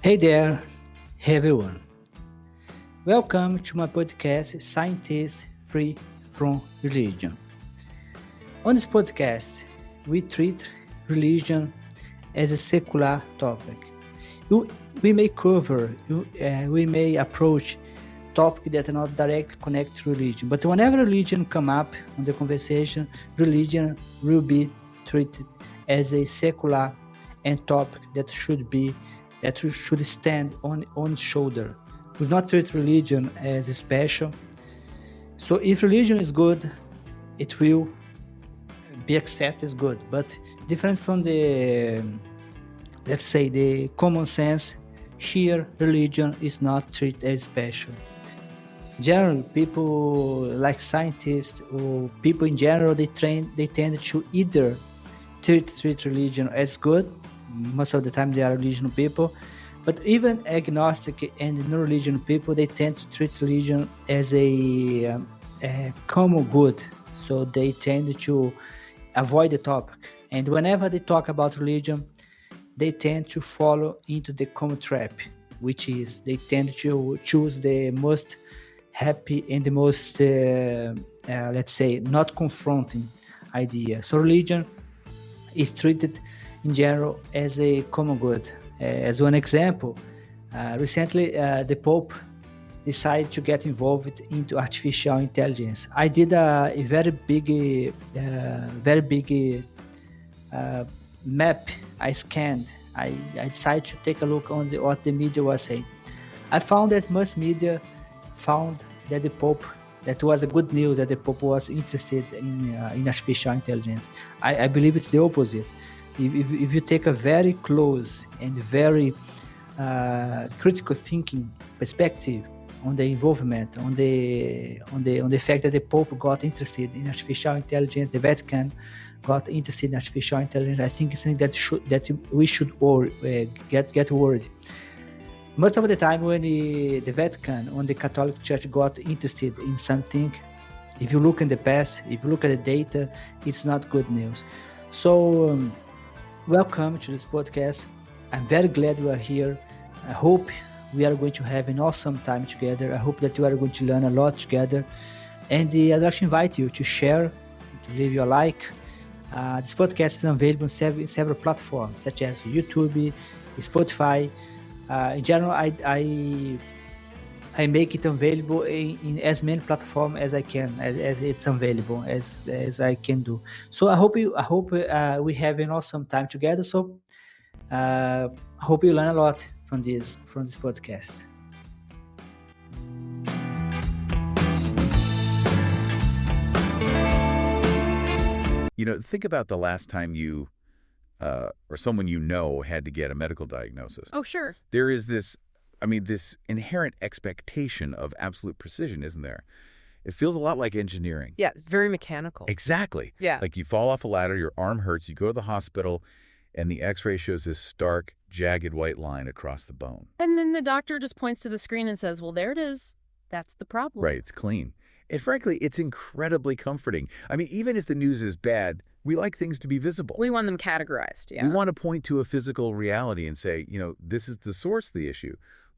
Hey there, everyone. Welcome to my podcast, Scientists Free from Religion. On this podcast, we treat religion as a secular topic. We may cover, we may approach topics that are not directly connected to religion, but whenever religion come up on the conversation, religion will be treated as a secular and topic that should stand on its shoulder. We not treat religion as special. So if religion is good, it will be accepted as good. But different from the, let's say, the common sense, here religion is not treated as special. Generally, people like scientists or people in general, they tend to either treat religion as good. Most of the time they are religious people, but even agnostic and non-religious people, they tend to treat religion as a common good. So they tend to avoid the topic. And whenever they talk about religion, they tend to follow into the common trap, which is they tend to choose the most happy and the most, let's say, not confronting idea. So religion is treated in general as a common good. As one example, recently the Pope decided to get involved into artificial intelligence. I did a very big map. I scanned. I decided to take a look on what the media was saying. I found that most media found that the Pope, that was a good news that the Pope was interested in artificial intelligence. I believe it's the opposite. If you take a very close and very critical thinking perspective on the involvement, on the fact that the Pope got interested in artificial intelligence, the Vatican got interested in artificial intelligence, I think it's something that we should get worried. Most of the time when the Vatican, when the Catholic Church got interested in something, if you look in the past, if you look at the data, it's not good news. So welcome to this podcast. I'm very glad you are here. I hope we are going to have an awesome time together. I hope that you are going to learn a lot together. And I'd like to invite you to share, to leave your like. This podcast is available on several platforms, such as YouTube, Spotify. In general, I make it available in as many platforms as I can, as it's available as I can do. So I hope we have an awesome time together. So I hope you learn a lot from this podcast. Think about the last time you or someone had to get a medical diagnosis. Oh, sure. There is this inherent expectation of absolute precision, isn't there? It feels a lot like engineering. Yeah, it's very mechanical. Exactly. Yeah. Like you fall off a ladder, your arm hurts, you go to the hospital, and the x-ray shows this stark, jagged white line across the bone. And then the doctor just points to the screen and says, well, there it is. That's the problem. Right, it's clean. And frankly, it's incredibly comforting. Even if the news is bad, we like things to be visible. We want them categorized, yeah. We want to point to a physical reality and say, this is the source of the issue.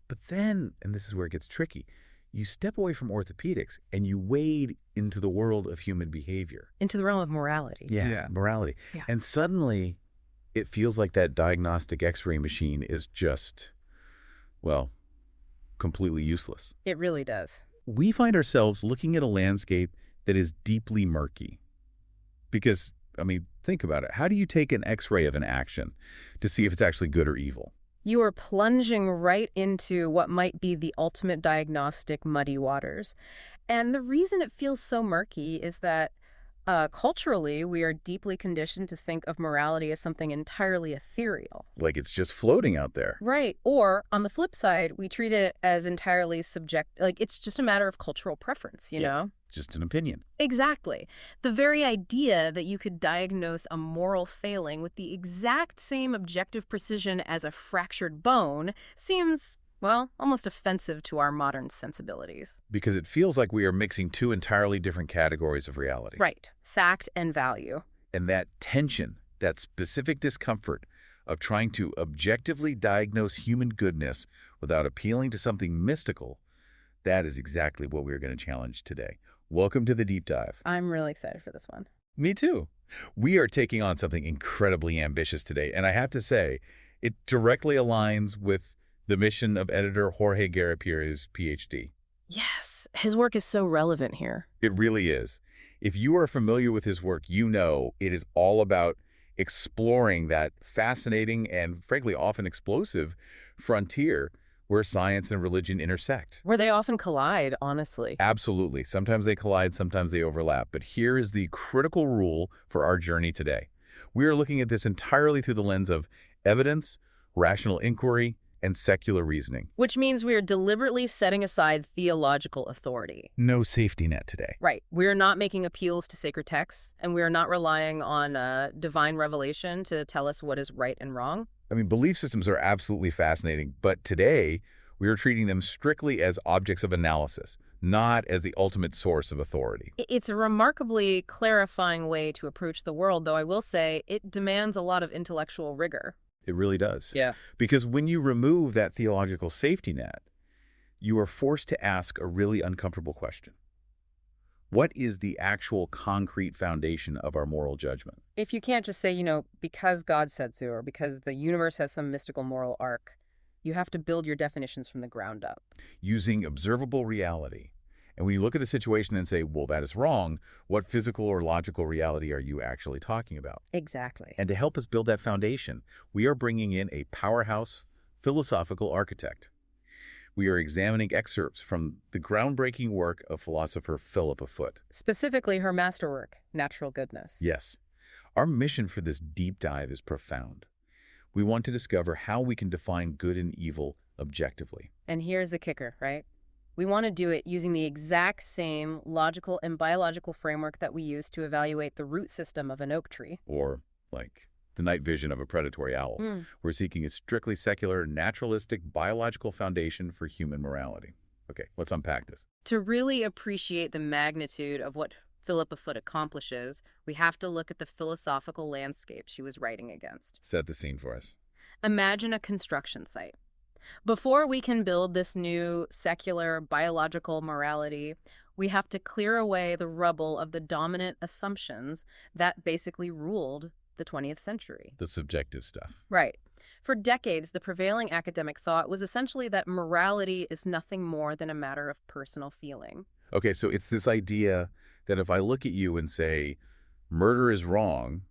But then, and this is where it gets tricky, you step away from orthopedics and you wade into the world of human behavior. Into the realm of morality. Yeah. Morality. Yeah. And suddenly, it feels like that diagnostic x-ray machine is just, completely useless. It really does. We find ourselves looking at a landscape that is deeply murky. Because, think about it. How do you take an x-ray of an action to see if it's actually good or evil? You are plunging right into what might be the ultimate diagnostic muddy waters. And the reason it feels so murky is that culturally, we are deeply conditioned to think of morality as something entirely ethereal. Like it's just floating out there. Right. Or on the flip side, we treat it as entirely like it's just a matter of cultural preference, you know? Just an opinion. Exactly. The very idea that you could diagnose a moral failing with the exact same objective precision as a fractured bone seems, almost offensive to our modern sensibilities. Because it feels like we are mixing two entirely different categories of reality. Right. Fact and value. And that tension, that specific discomfort, of trying to objectively diagnose human goodness without appealing to something mystical, that is exactly what we're going to challenge today. Welcome to the deep dive. I'm really excited for this one. Me too. We are taking on something incredibly ambitious today, and I have to say, it directly aligns with the mission of editor Jorge Guerra, PhD. Yes, his work is so relevant here. It really is. If you are familiar with his work, you know it is all about exploring that fascinating and, frankly, often explosive frontier where science and religion intersect. Where they often collide, honestly. Absolutely. Sometimes they collide, sometimes they overlap. But here is the critical rule for our journey today. We are looking at this entirely through the lens of evidence, rational inquiry, and secular reasoning. Which means we are deliberately setting aside theological authority. No safety net today. Right. We are not making appeals to sacred texts, and we are not relying on divine revelation to tell us what is right and wrong. I mean, belief systems are absolutely fascinating, but today we are treating them strictly as objects of analysis, not as the ultimate source of authority. It's a remarkably clarifying way to approach the world, though I will say it demands a lot of intellectual rigor. It really does. Yeah. Because when you remove that theological safety net, you are forced to ask a really uncomfortable question. What is the actual concrete foundation of our moral judgment? If you can't just say, because God said so, or because the universe has some mystical moral arc, you have to build your definitions from the ground up. Using observable reality. And when you look at a situation and say, well, that is wrong, what physical or logical reality are you actually talking about? Exactly. And to help us build that foundation, we are bringing in a powerhouse philosophical architect. We are examining excerpts from the groundbreaking work of philosopher Philippa Foot. Specifically her masterwork, Natural Goodness. Yes. Our mission for this deep dive is profound. We want to discover how we can define good and evil objectively. And here's the kicker, right? We want to do it using the exact same logical and biological framework that we use to evaluate the root system of an oak tree. Or, like, the night vision of a predatory owl. We're seeking a strictly secular, naturalistic, biological foundation for human morality. Okay, let's unpack this. To really appreciate the magnitude of what Philippa Foot accomplishes, we have to look at the philosophical landscape she was writing against. Set the scene for us. Imagine a construction site. Before we can build this new secular biological morality, we have to clear away the rubble of the dominant assumptions that basically ruled the 20th century. The subjective stuff. Right. For decades, the prevailing academic thought was essentially that morality is nothing more than a matter of personal feeling. Okay, so it's this idea that if I look at you and say, murder is wrong,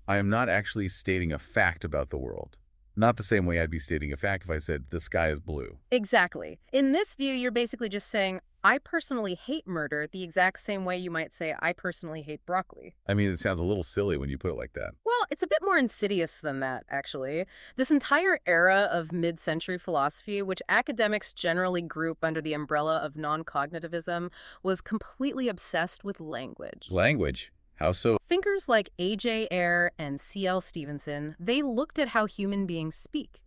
I am not actually stating a fact about the world. Not the same way I'd be stating a fact if I said the sky is blue. Exactly. In this view, you're basically just saying, I personally hate murder the exact same way you might say, I personally hate broccoli. I mean, it sounds a little silly when you put it like that. Well, it's a bit more insidious than that, actually. This entire era of mid-century philosophy, which academics generally group under the umbrella of non-cognitivism, was completely obsessed with language. Language? How so? Thinkers like A.J. Ayer and C.L. Stevenson, they looked at how human beings speak.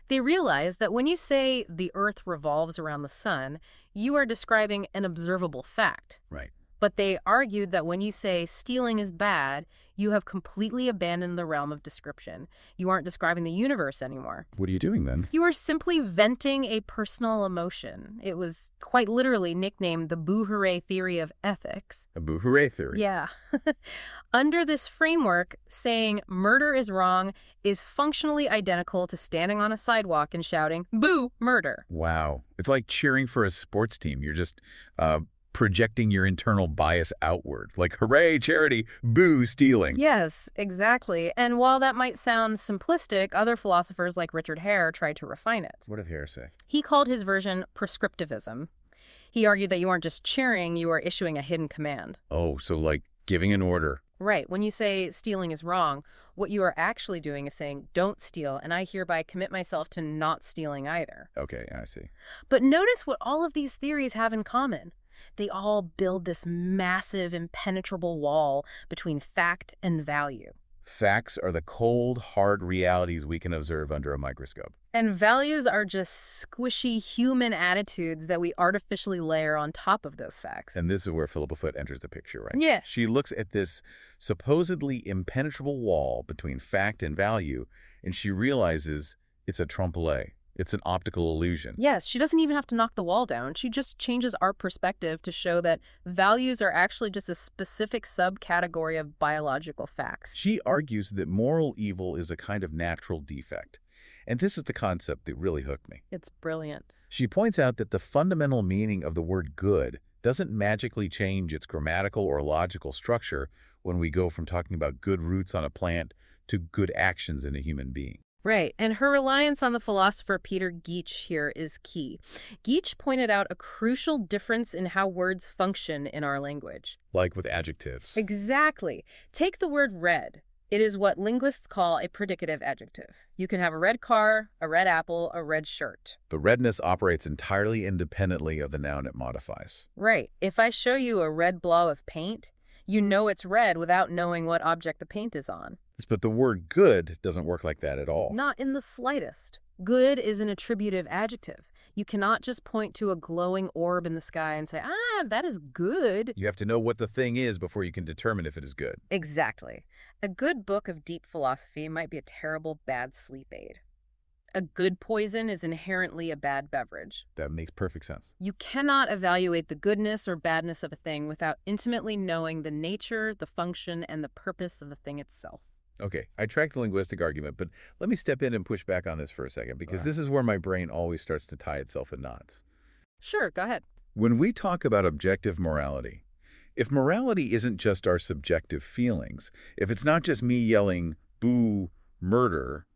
They realized that when you say the Earth revolves around the sun, you are describing an observable fact. Right. But they argued that when you say stealing is bad, you have completely abandoned the realm of description. You aren't describing the universe anymore. What are you doing then? You are simply venting a personal emotion. It was quite literally nicknamed the boo-hooray theory of ethics. A boo-hooray theory. Yeah. Under this framework, saying murder is wrong is functionally identical to standing on a sidewalk and shouting, boo, murder. Wow. It's like cheering for a sports team. You're just projecting your internal bias outward. Like, hooray, charity, boo, stealing. Yes, exactly. And while that might sound simplistic, other philosophers like Richard Hare tried to refine it. What did Hare say? He called his version prescriptivism. He argued that you aren't just cheering, you are issuing a hidden command. Oh, so like giving an order. Right. When you say stealing is wrong, what you are actually doing is saying, don't steal, and I hereby commit myself to not stealing either. Okay, I see. But notice what all of these theories have in common. They all build this massive, impenetrable wall between fact and value. Facts are the cold, hard realities we can observe under a microscope. And values are just squishy human attitudes that we artificially layer on top of those facts. And this is where Philippa Foot enters the picture, right? Yeah. She looks at this supposedly impenetrable wall between fact and value and she realizes it's a trompe-l'oeil. It's an optical illusion. Yes, she doesn't even have to knock the wall down. She just changes our perspective to show that values are actually just a specific subcategory of biological facts. She argues that moral evil is a kind of natural defect. And this is the concept that really hooked me. It's brilliant. She points out that the fundamental meaning of the word good doesn't magically change its grammatical or logical structure when we go from talking about good roots on a plant to good actions in a human being. Right, and her reliance on the philosopher Peter Geach here is key. Geach pointed out a crucial difference in how words function in our language. Like with adjectives. Exactly. Take the word red. It is what linguists call a predicative adjective. You can have a red car, a red apple, a red shirt. But redness operates entirely independently of the noun it modifies. Right. If I show you a red blob of paint, you know it's red without knowing what object the paint is on. But the word good doesn't work like that at all. Not in the slightest. Good is an attributive adjective. You cannot just point to a glowing orb in the sky and say, that is good. You have to know what the thing is before you can determine if it is good. Exactly. A good book of deep philosophy might be a terrible bad sleep aid. A good poison is inherently a bad beverage. That makes perfect sense. You cannot evaluate the goodness or badness of a thing without intimately knowing the nature, the function, and the purpose of the thing itself. Okay, I tracked the linguistic argument, but let me step in and push back on this for a second, because this is where my brain always starts to tie itself in knots. Sure, go ahead. When we talk about objective morality, if morality isn't just our subjective feelings, if it's not just me yelling, boo, murder,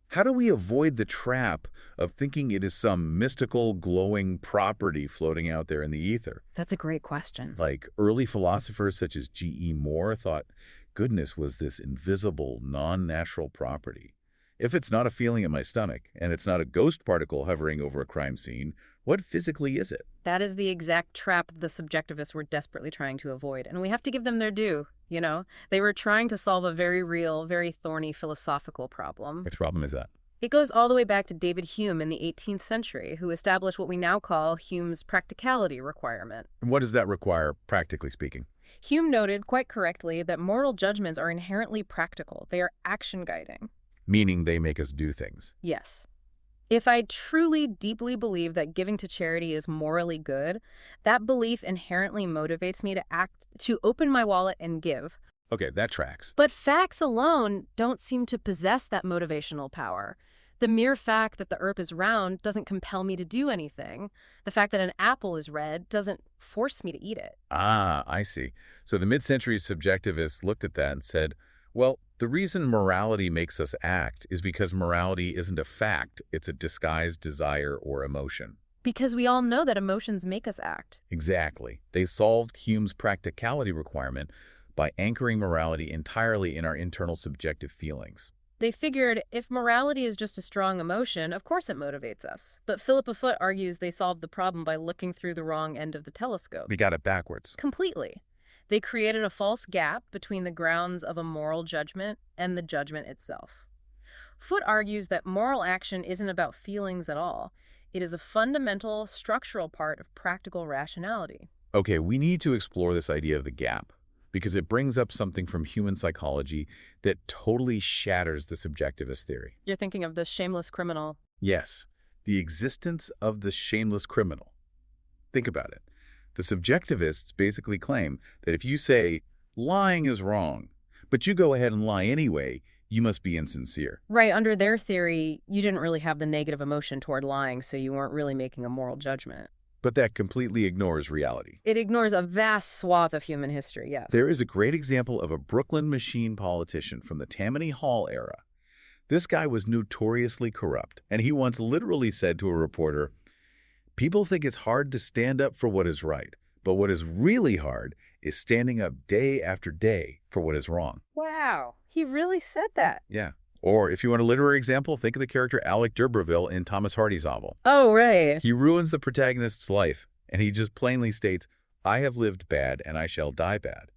how do we avoid the trap of thinking it is some mystical, glowing property floating out there in the ether? That's a great question. Like early philosophers such as G.E. Moore thought goodness was this invisible, non-natural property. If it's not a feeling in my stomach, and it's not a ghost particle hovering over a crime scene, what physically is it? That is the exact trap the subjectivists were desperately trying to avoid, and we have to give them their due, you know? They were trying to solve a very real, very thorny philosophical problem. Which problem is that? It goes all the way back to David Hume in the 18th century, who established what we now call Hume's practicality requirement. And what does that require, practically speaking? Hume noted, quite correctly, that moral judgments are inherently practical. They are action-guiding. Meaning they make us do things. Yes. If I truly, deeply believe that giving to charity is morally good, that belief inherently motivates me to act, to open my wallet and give. Okay, that tracks. But facts alone don't seem to possess that motivational power. The mere fact that the earth is round doesn't compel me to do anything. The fact that an apple is red doesn't force me to eat it. Ah, I see. So the mid-century subjectivists looked at that and said, well, the reason morality makes us act is because morality isn't a fact, it's a disguised desire or emotion. Because we all know that emotions make us act. Exactly. They solved Hume's practicality requirement by anchoring morality entirely in our internal subjective feelings. They figured if morality is just a strong emotion, of course it motivates us. But Philippa Foot argues they solved the problem by looking through the wrong end of the telescope. We got it backwards. Completely. They created a false gap between the grounds of a moral judgment and the judgment itself. Foot argues that moral action isn't about feelings at all. It is a fundamental, structural part of practical rationality. Okay, we need to explore this idea of the gap, because it brings up something from human psychology that totally shatters the subjectivist theory. You're thinking of the shameless criminal. Yes, the existence of the shameless criminal. Think about it. The subjectivists basically claim that if you say, lying is wrong, but you go ahead and lie anyway, you must be insincere. Right, under their theory, you didn't really have the negative emotion toward lying, so you weren't really making a moral judgment. But that completely ignores reality. It ignores a vast swath of human history, yes. There is a great example of a Brooklyn machine politician from the Tammany Hall era. This guy was notoriously corrupt, and he once literally said to a reporter, "People think it's hard to stand up for what is right, but what is really hard is standing up day after day for what is wrong." Wow, he really said that. Yeah. Or if you want a literary example, think of the character Alec d'Urberville in Thomas Hardy's novel. Oh, right. He ruins the protagonist's life, and he just plainly states, "I have lived bad and I shall die bad."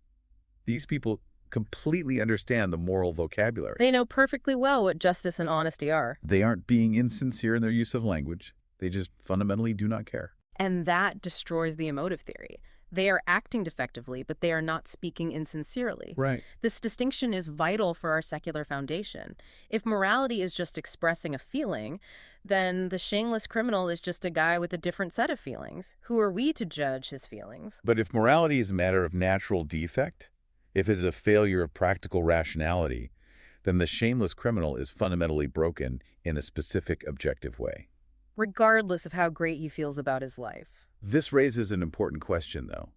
These people completely understand the moral vocabulary. They know perfectly well what justice and honesty are. They aren't being insincere in their use of language. They just fundamentally do not care. And that destroys the emotive theory. They are acting defectively, but they are not speaking insincerely. Right. This distinction is vital for our secular foundation. If morality is just expressing a feeling, then the shameless criminal is just a guy with a different set of feelings. Who are we to judge his feelings? But if morality is a matter of natural defect, if it is a failure of practical rationality, then the shameless criminal is fundamentally broken in a specific objective way. Regardless of how great he feels about his life. This raises an important question, though.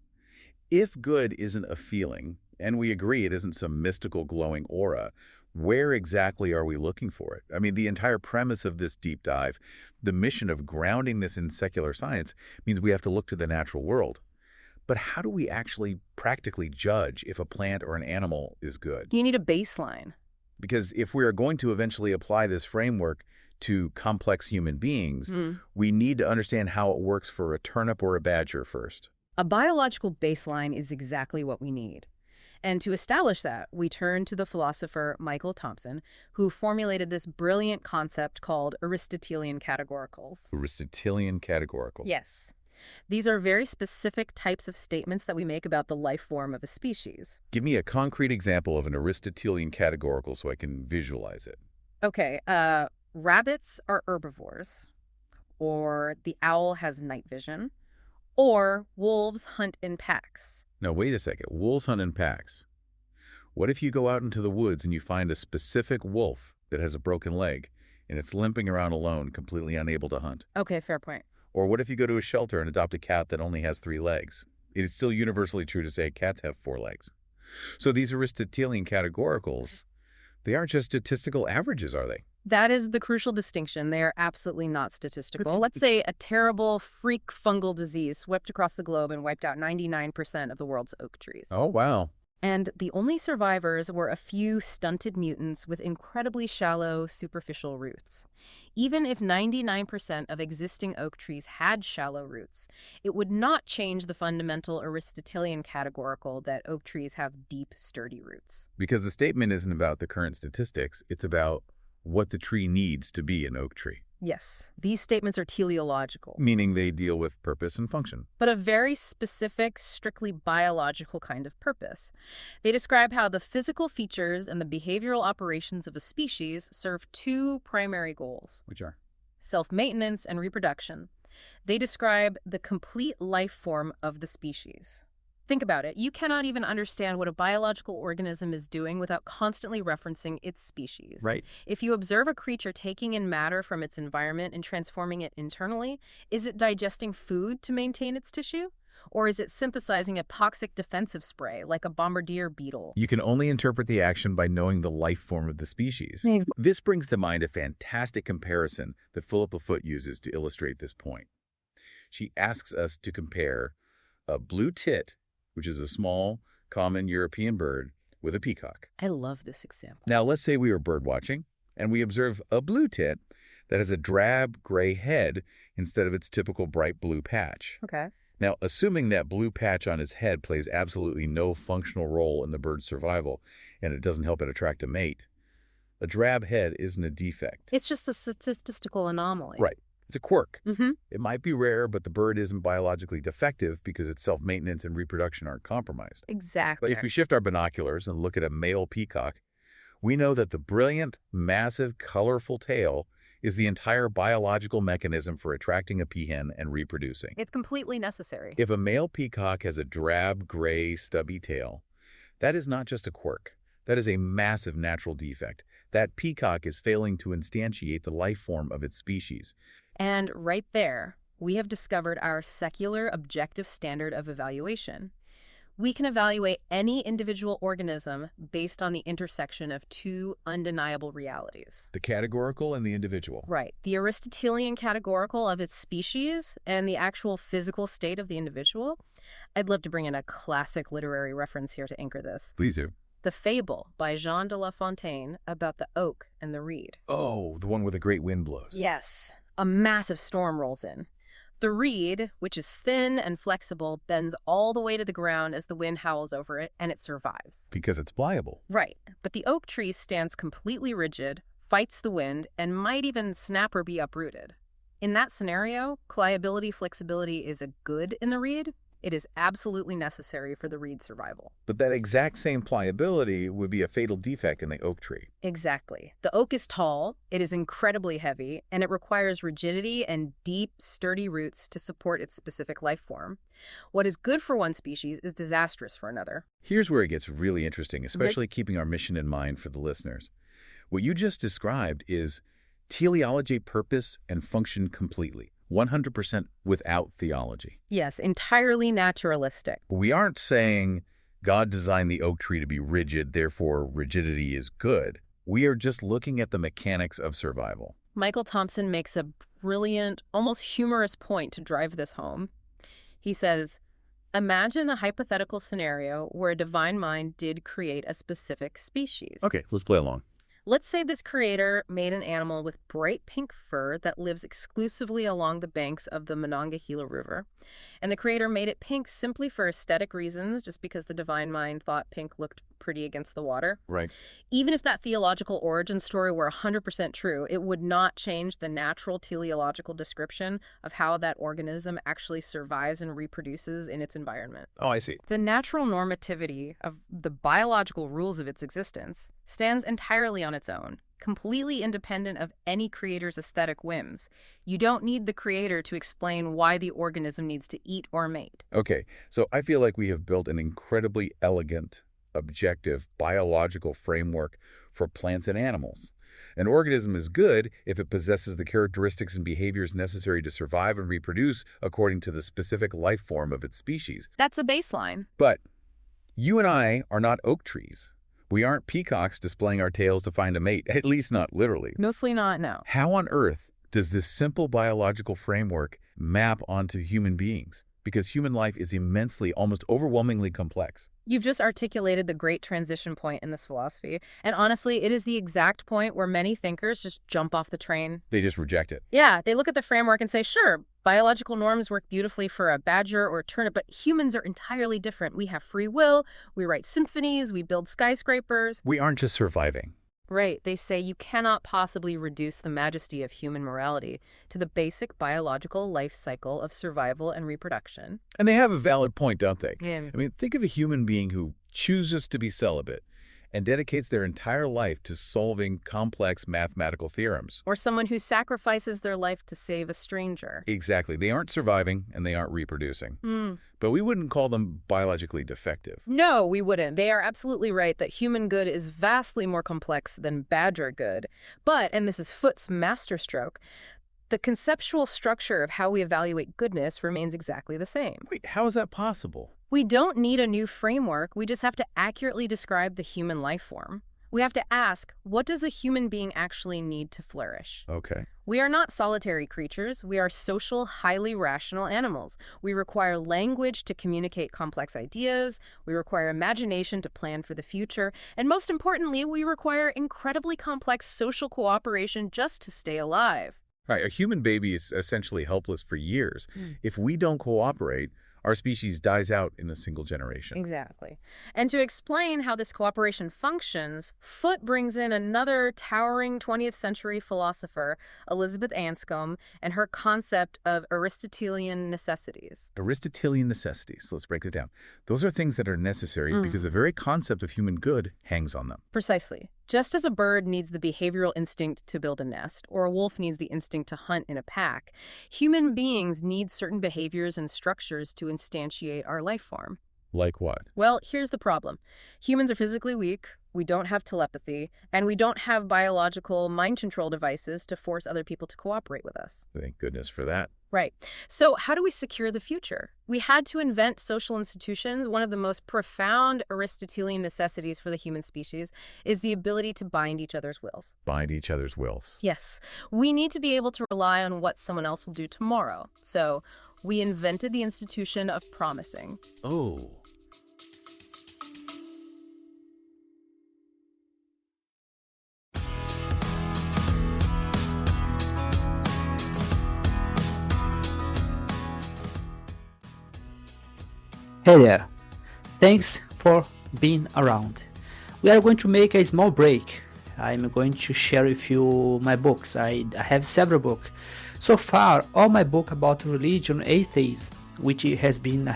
If good isn't a feeling, and we agree it isn't some mystical glowing aura, where exactly are we looking for it? I mean, the entire premise of this deep dive, the mission of grounding this in secular science, means we have to look to the natural world. But how do we actually practically judge if a plant or an animal is good? You need a baseline. Because if we are going to eventually apply this framework to complex human beings, we need to understand how it works for a turnip or a badger first. A biological baseline is exactly what we need. And to establish that, we turn to the philosopher Michael Thompson, who formulated this brilliant concept called Aristotelian categoricals. Aristotelian categoricals. Yes. These are very specific types of statements that we make about the life form of a species. Give me a concrete example of an Aristotelian categorical so I can visualize it. Okay, rabbits are herbivores, or the owl has night vision, or wolves hunt in packs. Now, wait a second. Wolves hunt in packs. What if you go out into the woods and you find a specific wolf that has a broken leg and it's limping around alone, completely unable to hunt? Okay, fair point. Or what if you go to a shelter and adopt a cat that only has 3 legs? It is still universally true to say cats have 4 legs. So these Aristotelian categoricals, they aren't just statistical averages, are they? That is the crucial distinction. They are absolutely not statistical. Let's say a terrible freak fungal disease swept across the globe and wiped out 99% of the world's oak trees. Oh, wow. And the only survivors were a few stunted mutants with incredibly shallow, superficial roots. Even if 99% of existing oak trees had shallow roots, it would not change the fundamental Aristotelian categorical that oak trees have deep, sturdy roots. Because the statement isn't about the current statistics, it's about what the tree needs to be an oak tree. Yes, these statements are teleological. Meaning they deal with purpose and function. But a very specific, strictly biological kind of purpose. They describe how the physical features and the behavioral operations of a species serve 2 primary goals. Which are? Self-maintenance and reproduction. They describe the complete life form of the species. Think about it. You cannot even understand what a biological organism is doing without constantly referencing its species. Right. If you observe a creature taking in matter from its environment and transforming it internally, is it digesting food to maintain its tissue? Or is it synthesizing a toxic defensive spray like a bombardier beetle? You can only interpret the action by knowing the life form of the species. Exactly. This brings to mind a fantastic comparison that Philippa Foot uses to illustrate this point. She asks us to compare a blue tit, which is a small, common European bird, with a peacock. I love this example. Now, let's say we were bird watching, and we observe a blue tit that has a drab gray head instead of its typical bright blue patch. Okay. Now, assuming that blue patch on its head plays absolutely no functional role in the bird's survival, and it doesn't help it attract a mate, a drab head isn't a defect. It's just a statistical anomaly. Right. It's a quirk. Mm-hmm. It might be rare, but the bird isn't biologically defective because its self-maintenance and reproduction aren't compromised. Exactly. But if we shift our binoculars and look at a male peacock, we know that the brilliant, massive, colorful tail is the entire biological mechanism for attracting a peahen and reproducing. It's completely necessary. If a male peacock has a drab, gray, stubby tail, that is not just a quirk. That is a massive natural defect. That peacock is failing to instantiate the life form of its species. And right there, we have discovered our secular objective standard of evaluation. We can evaluate any individual organism based on the intersection of 2 undeniable realities. The categorical and the individual. Right. The Aristotelian categorical of its species and the actual physical state of the individual. I'd love to bring in a classic literary reference here to anchor this. Please do. The Fable by Jean de La Fontaine about the oak and the reed. Oh, the one where the great wind blows. Yes. A massive storm rolls in. The reed, which is thin and flexible, bends all the way to the ground as the wind howls over it, and it survives. Because it's pliable. Right. But the oak tree stands completely rigid, fights the wind, and might even snap or be uprooted. In that scenario, pliability, flexibility is a good in the reed. It is absolutely necessary for the reed's survival. But that exact same pliability would be a fatal defect in the oak tree. Exactly. The oak is tall, it is incredibly heavy, and it requires rigidity and deep, sturdy roots to support its specific life form. What is good for one species is disastrous for another. Here's where it gets really interesting, especially keeping our mission in mind for the listeners. What you just described is teleology, purpose, and function completely. 100% without theology. Yes, entirely naturalistic. We aren't saying God designed the oak tree to be rigid, therefore rigidity is good. We are just looking at the mechanics of survival. Michael Thompson makes a brilliant, almost humorous point to drive this home. He says, imagine a hypothetical scenario where a divine mind did create a specific species. Okay, let's play along. Let's say this creator made an animal with bright pink fur that lives exclusively along the banks of the Monongahela River. And the creator made it pink simply for aesthetic reasons, just because the divine mind thought pink looked pretty against the water. Right. Even if that theological origin story were 100% true, it would not change the natural teleological description of how that organism actually survives and reproduces in its environment. Oh, I see. The natural normativity of the biological rules of its existence stands entirely on its own, completely independent of any creator's aesthetic whims. You don't need the creator to explain why the organism needs to eat or mate. Okay, so I feel like we have built an incredibly elegant, objective, biological framework for plants and animals. An organism is good if it possesses the characteristics and behaviors necessary to survive and reproduce according to the specific life form of its species. That's a baseline. But you and I are not oak trees. We aren't peacocks displaying our tails to find a mate, at least not literally. Mostly not, no. How on earth does this simple biological framework map onto human beings? Because human life is immensely, almost overwhelmingly complex. You've just articulated the great transition point in this philosophy. And honestly, it is the exact point where many thinkers just jump off the train. They just reject it. Yeah, they look at the framework and say, sure, biological norms work beautifully for a badger or a turnip, but humans are entirely different. We have free will, we write symphonies, we build skyscrapers. We aren't just surviving. Right, they say you cannot possibly reduce the majesty of human morality to the basic biological life cycle of survival and reproduction. And they have a valid point, don't they? Yeah. I mean, think of a human being who chooses to be celibate and dedicates their entire life to solving complex mathematical theorems. Or someone who sacrifices their life to save a stranger. Exactly. They aren't surviving and they aren't reproducing. But we wouldn't call them biologically defective. No, we wouldn't. They are absolutely right that human good is vastly more complex than badger good. But, and this is Foot's masterstroke, the conceptual structure of how we evaluate goodness remains exactly the same. Wait, how is that possible? We don't need a new framework. We just have to accurately describe the human life form. We have to ask, what does a human being actually need to flourish? Okay. We are not solitary creatures. We are social, highly rational animals. We require language to communicate complex ideas. We require imagination to plan for the future. And most importantly, we require incredibly complex social cooperation just to stay alive. Right. A human baby is essentially helpless for years. If we don't cooperate, our species dies out in a single generation. Exactly. And to explain how this cooperation functions, Foot brings in another towering 20th century philosopher, Elizabeth Anscombe, and her concept of Aristotelian necessities. Aristotelian necessities. Let's break it down. Those are things that are necessary because the very concept of human good hangs on them. Precisely. Just as a bird needs the behavioral instinct to build a nest, or a wolf needs the instinct to hunt in a pack, human beings need certain behaviors and structures to instantiate our life form. Like what? Well, here's the problem. Humans are physically weak, we don't have telepathy, and we don't have biological mind control devices to force other people to cooperate with us. Thank goodness for that. Right. So how do we secure the future? We had to invent social institutions. One of the most profound Aristotelian necessities for the human species is the ability to bind each other's wills. Bind each other's wills. Yes. We need to be able to rely on what someone else will do tomorrow. So we invented the institution of promising. Oh. Hey there, thanks for being around. We are going to make a small break. I'm going to share with you my books. I have several books. So far, all my books about religion and atheism which have been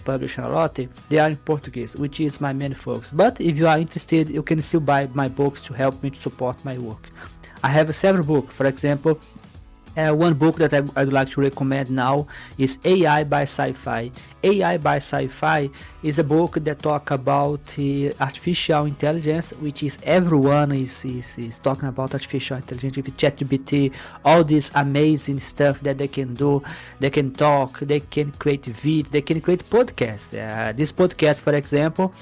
published a lot, they are in Portuguese, which is my main focus. But if you are interested, you can still buy my books to help me to support my work. I have several books. For example, one book that I'd like to recommend now is AI by Sci-Fi. AI by Sci-Fi is a book that talks about artificial intelligence, which is everyone is talking about artificial intelligence with ChatGPT, all this amazing stuff that they can do. They can talk, they can create video, they can create podcasts. This podcast, for example,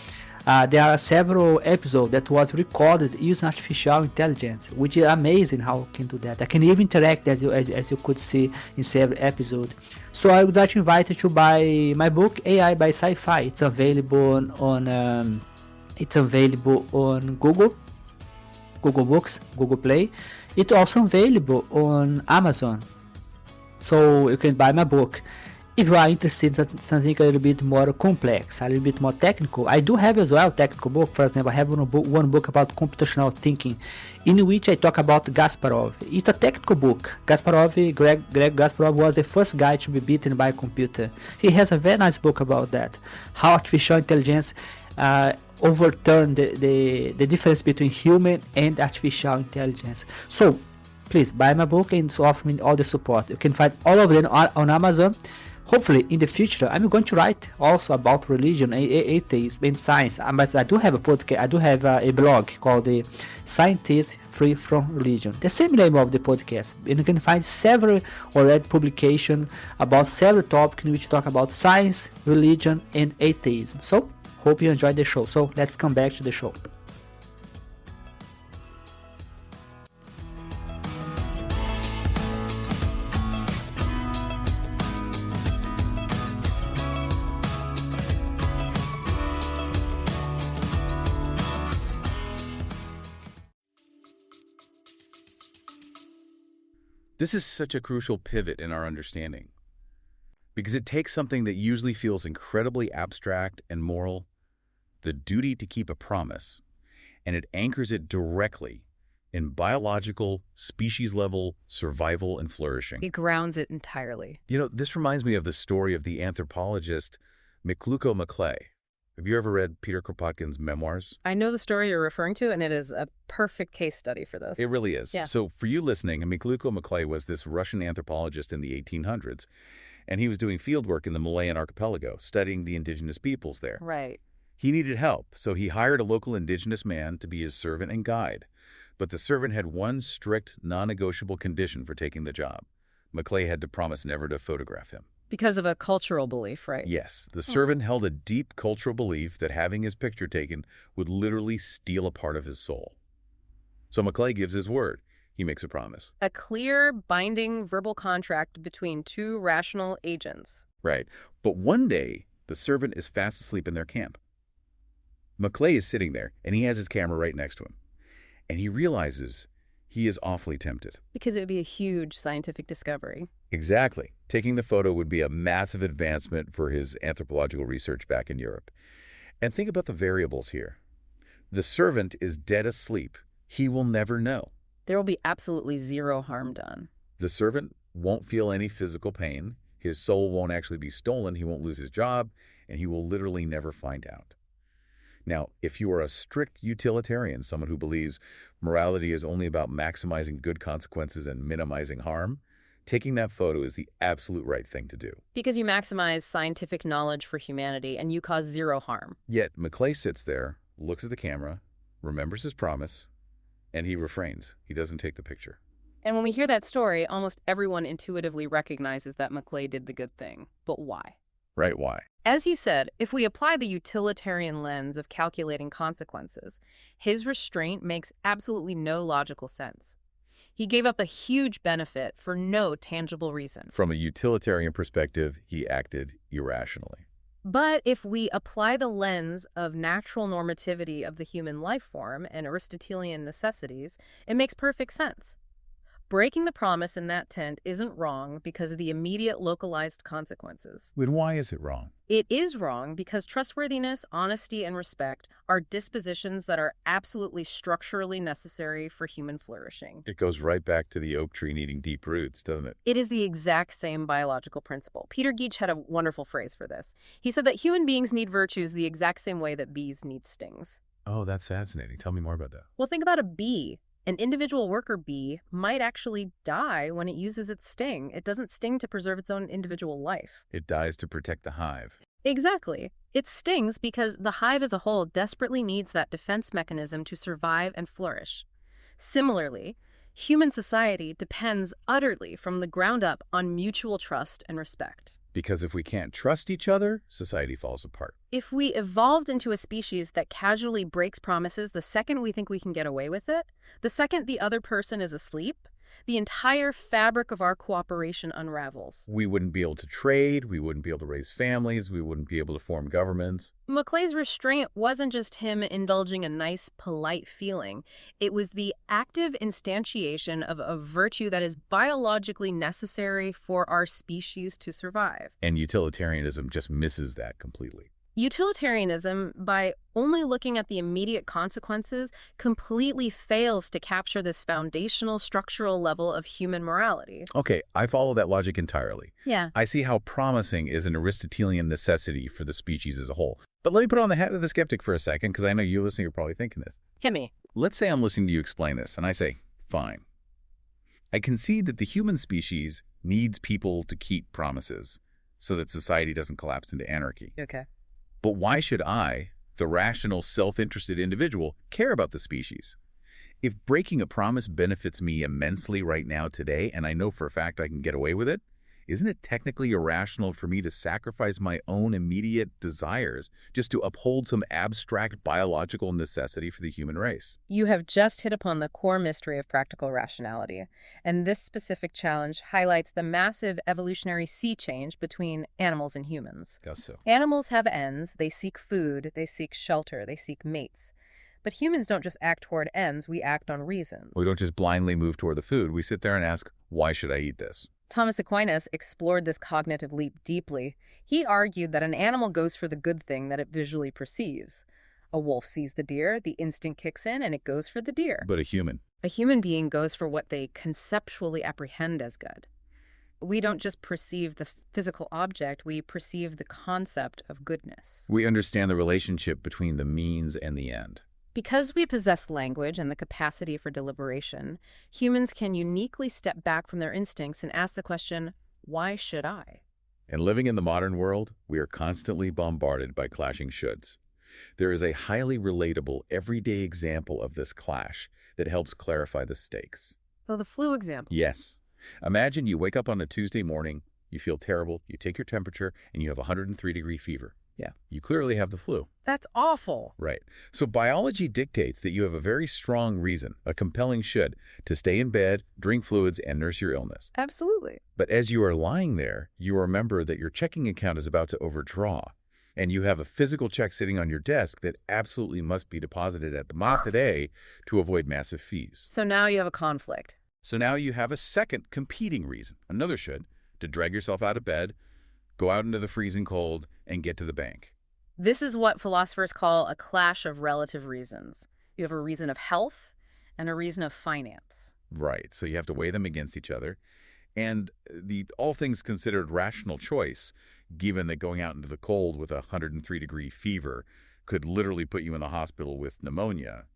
there are several episodes that was recorded using artificial intelligence, which is amazing how I can do that. I can even interact as you could see in several episodes. So I would like to invite you to buy my book AI by Sci-Fi. It's available on Google Books, Google Play. It's also available on Amazon. So you can buy my book. If you are interested in something a little bit more complex, a little bit more technical, I do have as well technical book. For example, I have one book about computational thinking, in which I talk about Kasparov. It's a technical book. Greg Kasparov was the first guy to be beaten by a computer. He has a very nice book about that, how artificial intelligence overturned the difference between human and artificial intelligence. So please buy my book and offer me all the support. You can find all of them on Amazon. Hopefully, in the future, I'm going to write also about religion, atheism, and science. But I do have a podcast. I do have a blog called the Scientists Free from Religion. The same name of the podcast. And you can find several already publications about several topics in which talk about science, religion, and atheism. So, hope you enjoyed the show. So, let's come back to the show. This is such a crucial pivot in our understanding, because it takes something that usually feels incredibly abstract and moral, the duty to keep a promise, and it anchors it directly in biological, species-level survival and flourishing. He grounds it entirely. You know, this reminds me of the story of the anthropologist Mikluko Maklay. Have you ever read Peter Kropotkin's memoirs? I know the story you're referring to, and it is a perfect case study for this. It really is. Yeah. So for you listening, Mikluko Maklay was this Russian anthropologist in the 1800s, and he was doing fieldwork in the Malayan archipelago, studying the indigenous peoples there. Right. He needed help, so he hired a local indigenous man to be his servant and guide. But the servant had one strict, non-negotiable condition for taking the job. Maklay had to promise never to photograph him. Because of a cultural belief, right? Yes, the servant held a deep cultural belief that having his picture taken would literally steal a part of his soul. So Maklay gives his word. He makes a promise. A clear, binding verbal contract between two rational agents. Right. But one day, the servant is fast asleep in their camp. Maklay is sitting there, and he has his camera right next to him. And he realizes he is awfully tempted. Because it would be a huge scientific discovery. Exactly. Taking the photo would be a massive advancement for his anthropological research back in Europe. And think about the variables here. The servant is dead asleep. He will never know. There will be absolutely zero harm done. The servant won't feel any physical pain. His soul won't actually be stolen. He won't lose his job, and he will literally never find out. Now, if you are a strict utilitarian, someone who believes morality is only about maximizing good consequences and minimizing harm, taking that photo is the absolute right thing to do. Because you maximize scientific knowledge for humanity and you cause zero harm. Yet, Maklay sits there, looks at the camera, remembers his promise, and he refrains. He doesn't take the picture. And when we hear that story, almost everyone intuitively recognizes that Maklay did the good thing. But why? Right, why? As you said, if we apply the utilitarian lens of calculating consequences, his restraint makes absolutely no logical sense. He gave up a huge benefit for no tangible reason. From a utilitarian perspective, he acted irrationally. But if we apply the lens of natural normativity of the human life form and Aristotelian necessities, it makes perfect sense. Breaking the promise in that tent isn't wrong because of the immediate localized consequences. Then why is it wrong? It is wrong because trustworthiness, honesty, and respect are dispositions that are absolutely structurally necessary for human flourishing. It goes right back to the oak tree needing deep roots, doesn't it? It is the exact same biological principle. Peter Geach had a wonderful phrase for this. He said that human beings need virtues the exact same way that bees need stings. Oh, that's fascinating. Tell me more about that. Well, think about a bee. An individual worker bee might actually die when it uses its sting. It doesn't sting to preserve its own individual life. It dies to protect the hive. Exactly. It stings because the hive as a whole desperately needs that defense mechanism to survive and flourish. Similarly, human society depends utterly from the ground up on mutual trust and respect. Because if we can't trust each other, society falls apart. If we evolved into a species that casually breaks promises the second we think we can get away with it, the second the other person is asleep, the entire fabric of our cooperation unravels. We wouldn't be able to trade, we wouldn't be able to raise families, we wouldn't be able to form governments. Maclay's restraint wasn't just him indulging a nice, polite feeling. It was the active instantiation of a virtue that is biologically necessary for our species to survive. And utilitarianism just misses that completely. Utilitarianism, by only looking at the immediate consequences, completely fails to capture this foundational structural level of human morality. Okay, I follow that logic entirely. Yeah. I see how promising is an Aristotelian necessity for the species as a whole. But let me put on the hat of the skeptic for a second, because I know you listening are probably thinking this. Hit me. Let's say I'm listening to you explain this, and I say, fine. I concede that the human species needs people to keep promises so that society doesn't collapse into anarchy. Okay. But why should I, the rational, self-interested individual, care about the species? If breaking a promise benefits me immensely right now today, and I know for a fact I can get away with it, isn't it technically irrational for me to sacrifice my own immediate desires just to uphold some abstract biological necessity for the human race? You have just hit upon the core mystery of practical rationality, and this specific challenge highlights the massive evolutionary sea change between animals and humans. How so? Animals have ends. They seek food, they seek shelter, they seek mates. But humans don't just act toward ends, we act on reasons. We don't just blindly move toward the food. We sit there and ask, why should I eat this? Thomas Aquinas explored this cognitive leap deeply. He argued that an animal goes for the good thing that it visually perceives. A wolf sees the deer, the instinct kicks in, and it goes for the deer. But a human being goes for what they conceptually apprehend as good. We don't just perceive the physical object, we perceive the concept of goodness. We understand the relationship between the means and the end. Because we possess language and the capacity for deliberation, humans can uniquely step back from their instincts and ask the question, why should I? And living in the modern world, we are constantly bombarded by clashing shoulds. There is a highly relatable, everyday example of this clash that helps clarify the stakes. Oh, the flu example. Yes. Imagine you wake up on a Tuesday morning, you feel terrible, you take your temperature, and you have 103-degree fever. Yeah. You clearly have the flu. That's awful. Right. So biology dictates that you have a very strong reason, a compelling should, to stay in bed, drink fluids, and nurse your illness. Absolutely. But as you are lying there, you remember that your checking account is about to overdraw, and you have a physical check sitting on your desk that absolutely must be deposited at the moment today to avoid massive fees. So now you have a conflict. So now you have a second competing reason, another should, to drag yourself out of bed, go out into the freezing cold, and get to the bank. This is what philosophers call a clash of relative reasons. You have a reason of health and a reason of finance. Right, so you have to weigh them against each other. And the all things considered rational choice, given that going out into the cold with a 103-degree fever could literally put you in the hospital with pneumonia,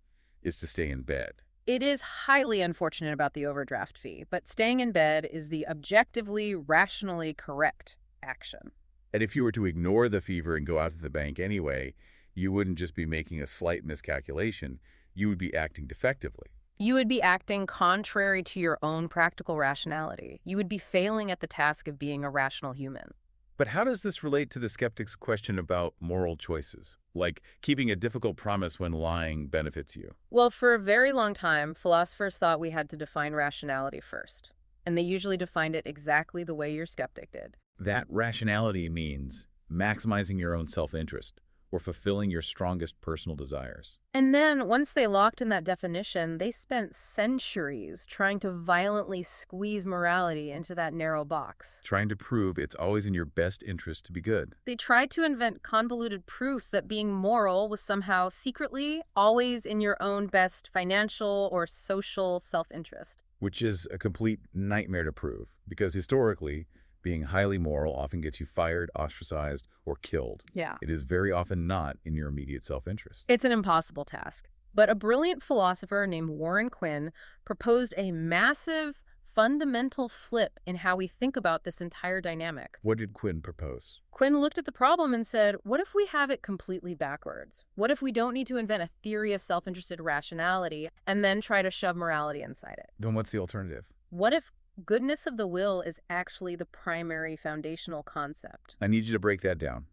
is to stay in bed. It is highly unfortunate about the overdraft fee, but staying in bed is the objectively, rationally correct action. And if you were to ignore the fever and go out to the bank anyway, you wouldn't just be making a slight miscalculation, you would be acting defectively. You would be acting contrary to your own practical rationality. You would be failing at the task of being a rational human. But how does this relate to the skeptic's question about moral choices? Like keeping a difficult promise when lying benefits you? Well, for a very long time, philosophers thought we had to define rationality first. And they usually defined it exactly the way your skeptic did. That rationality means maximizing your own self-interest, or fulfilling your strongest personal desires. And then, once they locked in that definition, they spent centuries trying to violently squeeze morality into that narrow box. Trying to prove it's always in your best interest to be good. They tried to invent convoluted proofs that being moral was somehow secretly always in your own best financial or social self-interest. Which is a complete nightmare to prove, because historically, being highly moral often gets you fired, ostracized, or killed. Yeah. It is very often not in your immediate self-interest. It's an impossible task. But a brilliant philosopher named Warren Quinn proposed a massive, fundamental flip in how we think about this entire dynamic. What did Quinn propose? Quinn looked at the problem and said, what if we have it completely backwards? What if we don't need to invent a theory of self-interested rationality and then try to shove morality inside it? Then what's the alternative? What if goodness of the will is actually the primary foundational concept? I need you to break that down.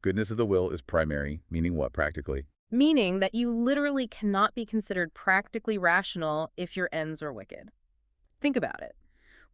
Goodness of the will is primary, meaning what practically? Meaning that you literally cannot be considered practically rational if your ends are wicked. Think about it.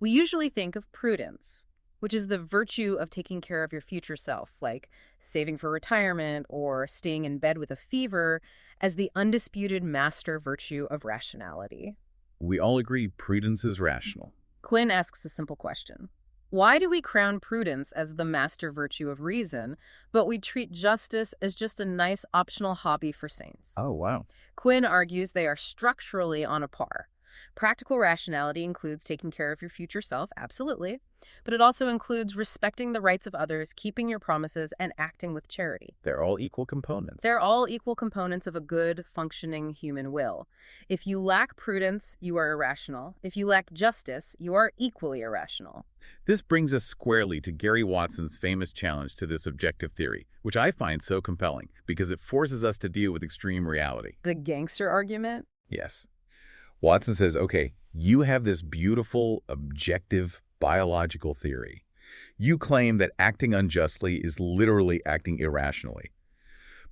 We usually think of prudence, which is the virtue of taking care of your future self, like saving for retirement or staying in bed with a fever, as the undisputed master virtue of rationality. We all agree prudence is rational. Quinn asks a simple question. Why do we crown prudence as the master virtue of reason, but we treat justice as just a nice optional hobby for saints? Oh, wow. Quinn argues they are structurally on a par. Practical rationality includes taking care of your future self, absolutely, but it also includes respecting the rights of others, keeping your promises, and acting with charity. They're all equal components. They're all equal components of a good, functioning human will. If you lack prudence, you are irrational. If you lack justice, you are equally irrational. This brings us squarely to Gary Watson's famous challenge to this objective theory, which I find so compelling because it forces us to deal with extreme reality. The gangster argument? Yes. Watson says, okay, you have this beautiful, objective, biological theory. You claim that acting unjustly is literally acting irrationally.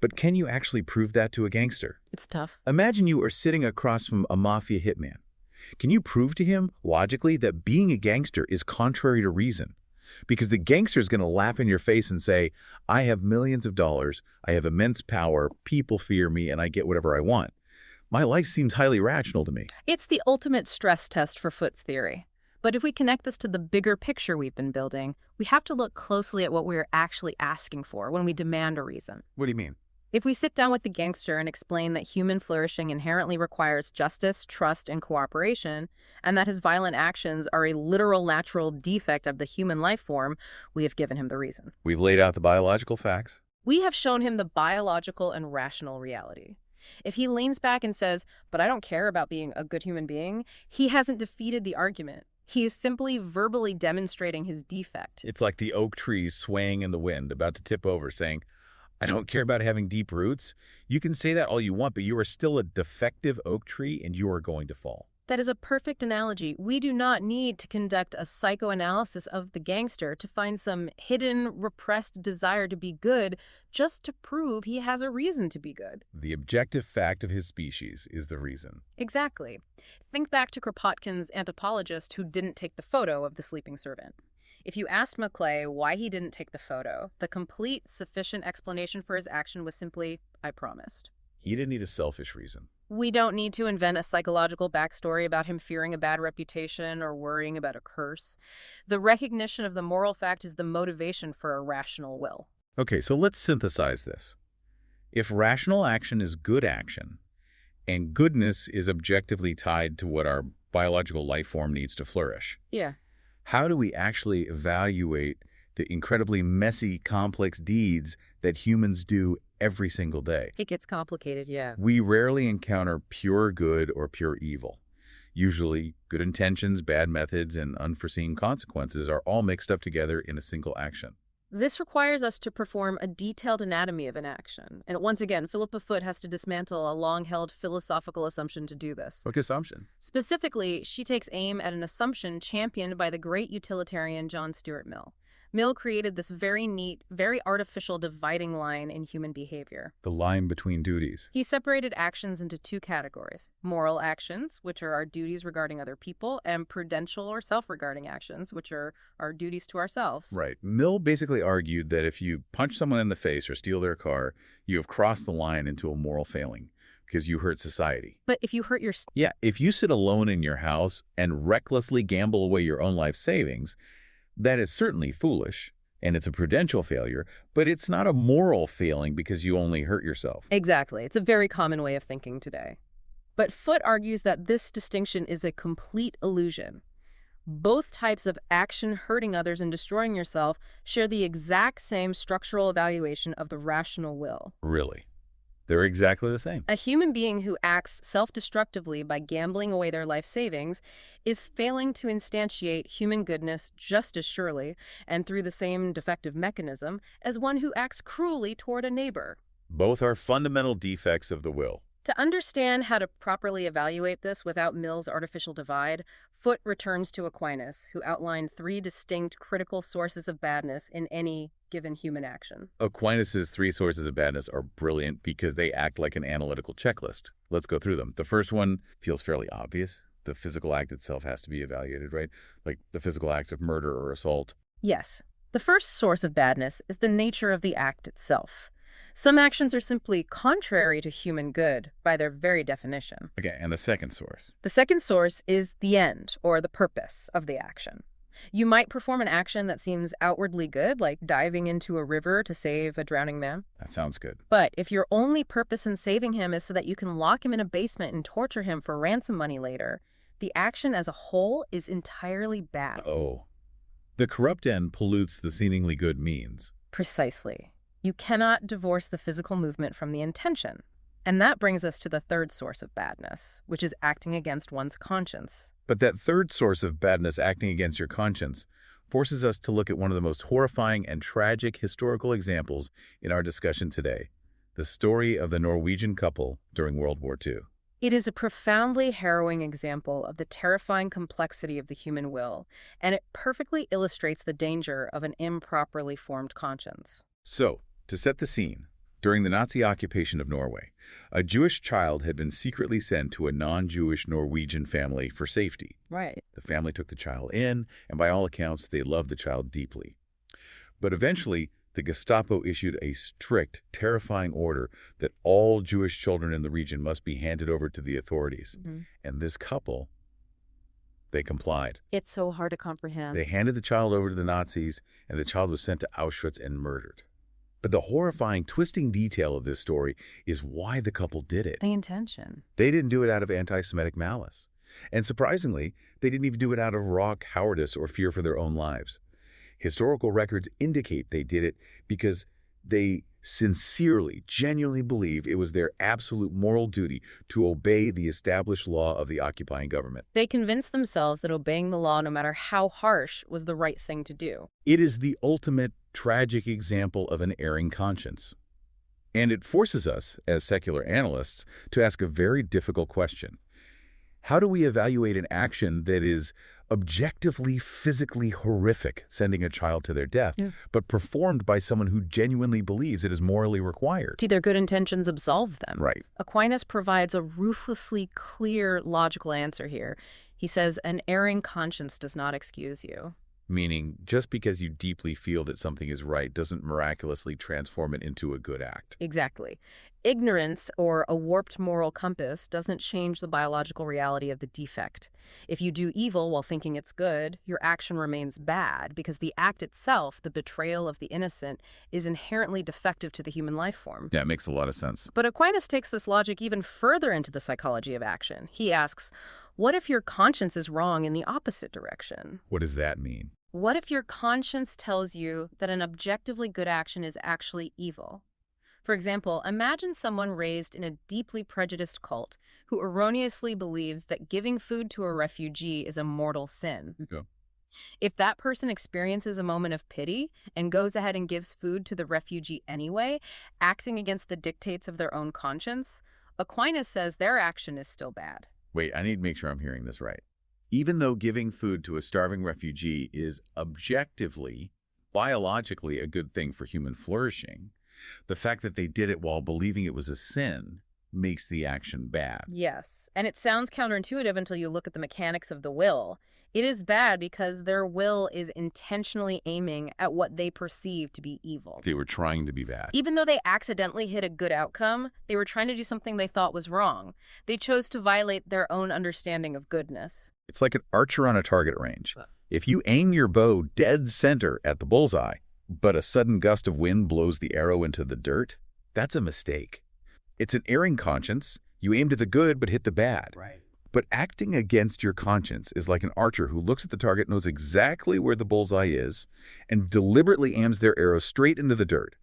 But can you actually prove that to a gangster? It's tough. Imagine you are sitting across from a mafia hitman. Can you prove to him, logically, that being a gangster is contrary to reason? Because the gangster is going to laugh in your face and say, I have millions of dollars, I have immense power, people fear me, and I get whatever I want. My life seems highly rational to me. It's the ultimate stress test for Foot's theory. But if we connect this to the bigger picture we've been building, we have to look closely at what we're actually asking for when we demand a reason. What do you mean? If we sit down with the gangster and explain that human flourishing inherently requires justice, trust, and cooperation, and that his violent actions are a literal natural defect of the human life form, we have given him the reason. We've laid out the biological facts. We have shown him the biological and rational reality. If he leans back and says, but I don't care about being a good human being, he hasn't defeated the argument. He is simply verbally demonstrating his defect. It's like the oak trees swaying in the wind, about to tip over, saying, I don't care about having deep roots. You can say that all you want, but you are still a defective oak tree and you are going to fall. That is a perfect analogy. We do not need to conduct a psychoanalysis of the gangster to find some hidden, repressed desire to be good just to prove he has a reason to be good. The objective fact of his species is the reason. Exactly. Think back to Kropotkin's anthropologist who didn't take the photo of the sleeping servant. If you asked Maclay why he didn't take the photo, the complete, sufficient explanation for his action was simply, I promised. He didn't need a selfish reason. We don't need to invent a psychological backstory about him fearing a bad reputation or worrying about a curse. The recognition of the moral fact is the motivation for a rational will. Okay, so let's synthesize this. If rational action is good action, and goodness is objectively tied to what our biological life form needs to flourish, Yeah. how do we actually evaluate the incredibly messy, complex deeds that humans do every single day? It gets complicated, yeah. We rarely encounter pure good or pure evil. Usually, good intentions, bad methods, and unforeseen consequences are all mixed up together in a single action. This requires us to perform a detailed anatomy of an action. And once again, Philippa Foot has to dismantle a long-held philosophical assumption to do this. What assumption? Specifically, she takes aim at an assumption championed by the great utilitarian John Stuart Mill, Mill created this very neat, very artificial dividing line in human behavior. The line between duties. He separated actions into two categories: moral actions, which are our duties regarding other people, and prudential or self-regarding actions, which are our duties to ourselves. Right. Mill basically argued that if you punch someone in the face or steal their car, you have crossed the line into a moral failing because you hurt society. But if you hurt your... Yeah, if you sit alone in your house and recklessly gamble away your own life savings, that is certainly foolish, and it's a prudential failure, but it's not a moral failing because you only hurt yourself. Exactly. It's a very common way of thinking today. But Foot argues that this distinction is a complete illusion. Both types of action, hurting others and destroying yourself, share the exact same structural evaluation of the rational will. Really? They're exactly the same. A human being who acts self-destructively by gambling away their life savings is failing to instantiate human goodness just as surely, and through the same defective mechanism, as one who acts cruelly toward a neighbor. Both are fundamental defects of the will. To understand how to properly evaluate this without Mill's artificial divide, Foot returns to Aquinas, who outlined 3 distinct critical sources of badness in any given human action. Aquinas' 3 sources of badness are brilliant because they act like an analytical checklist. Let's go through them. The first one feels fairly obvious. The physical act itself has to be evaluated, right? Like the physical acts of murder or assault. Yes. The first source of badness is the nature of the act itself. Some actions are simply contrary to human good by their very definition. Okay, and the second source? The second source is the end, or the purpose, of the action. You might perform an action that seems outwardly good, like diving into a river to save a drowning man. That sounds good. But if your only purpose in saving him is so that you can lock him in a basement and torture him for ransom money later, the action as a whole is entirely bad. Oh. The corrupt end pollutes the seemingly good means. Precisely. You cannot divorce the physical movement from the intention. And that brings us to the third source of badness, which is acting against one's conscience. But that third source of badness, acting against your conscience, forces us to look at one of the most horrifying and tragic historical examples in our discussion today, the story of the Norwegian couple during World War II. It is a profoundly harrowing example of the terrifying complexity of the human will, and it perfectly illustrates the danger of an improperly formed conscience. So, to set the scene, during the Nazi occupation of Norway, a Jewish child had been secretly sent to a non-Jewish Norwegian family for safety. Right. The family took the child in, and by all accounts, they loved the child deeply. But eventually, the Gestapo issued a strict, terrifying order that all Jewish children in the region must be handed over to the authorities. And this couple, they complied. It's so hard to comprehend. They handed the child over to the Nazis, and the child was sent to Auschwitz and murdered. But the horrifying, twisting detail of this story is why the couple did it. The intention. They didn't do it out of anti-Semitic malice. And surprisingly, they didn't even do it out of raw cowardice or fear for their own lives. Historical records indicate they did it because they sincerely, genuinely believe it was their absolute moral duty to obey the established law of the occupying government. They convinced themselves that obeying the law, no matter how harsh, was the right thing to do. It is the ultimate tragic example of an erring conscience. And it forces us, as secular analysts, to ask a very difficult question. How do we evaluate an action that is objectively, physically horrific, sending a child to their death, but performed by someone who genuinely believes it is morally required? See, their good intentions absolve them. Right. Aquinas provides a ruthlessly clear, logical answer here. He says, an erring conscience does not excuse you. Meaning, just because you deeply feel that something is right doesn't miraculously transform it into a good act. Exactly. Ignorance or a warped moral compass doesn't change the biological reality of the defect. If you do evil while thinking it's good, your action remains bad because the act itself, the betrayal of the innocent, is inherently defective to the human life form. Yeah, it makes a lot of sense. But Aquinas takes this logic even further into the psychology of action. He asks, what if your conscience is wrong in the opposite direction? What does that mean? What if your conscience tells you that an objectively good action is actually evil? For example, imagine someone raised in a deeply prejudiced cult who erroneously believes that giving food to a refugee is a mortal sin. Okay. If that person experiences a moment of pity and goes ahead and gives food to the refugee anyway, acting against the dictates of their own conscience, Aquinas says their action is still bad. Wait, I need to make sure I'm hearing this right. Even though giving food to a starving refugee is objectively, biologically a good thing for human flourishing, the fact that they did it while believing it was a sin makes the action bad. Yes, and it sounds counterintuitive until you look at the mechanics of the will. It is bad because their will is intentionally aiming at what they perceive to be evil. They were trying to be bad. Even though they accidentally hit a good outcome, they were trying to do something they thought was wrong. They chose to violate their own understanding of goodness. It's like an archer on a target range. If you aim your bow dead center at the bullseye, but a sudden gust of wind blows the arrow into the dirt, that's a mistake. It's an erring conscience. You aimed at the good but hit the bad. Right. But acting against your conscience is like an archer who looks at the target, knows exactly where the bullseye is, and deliberately aims their arrow straight into the dirt.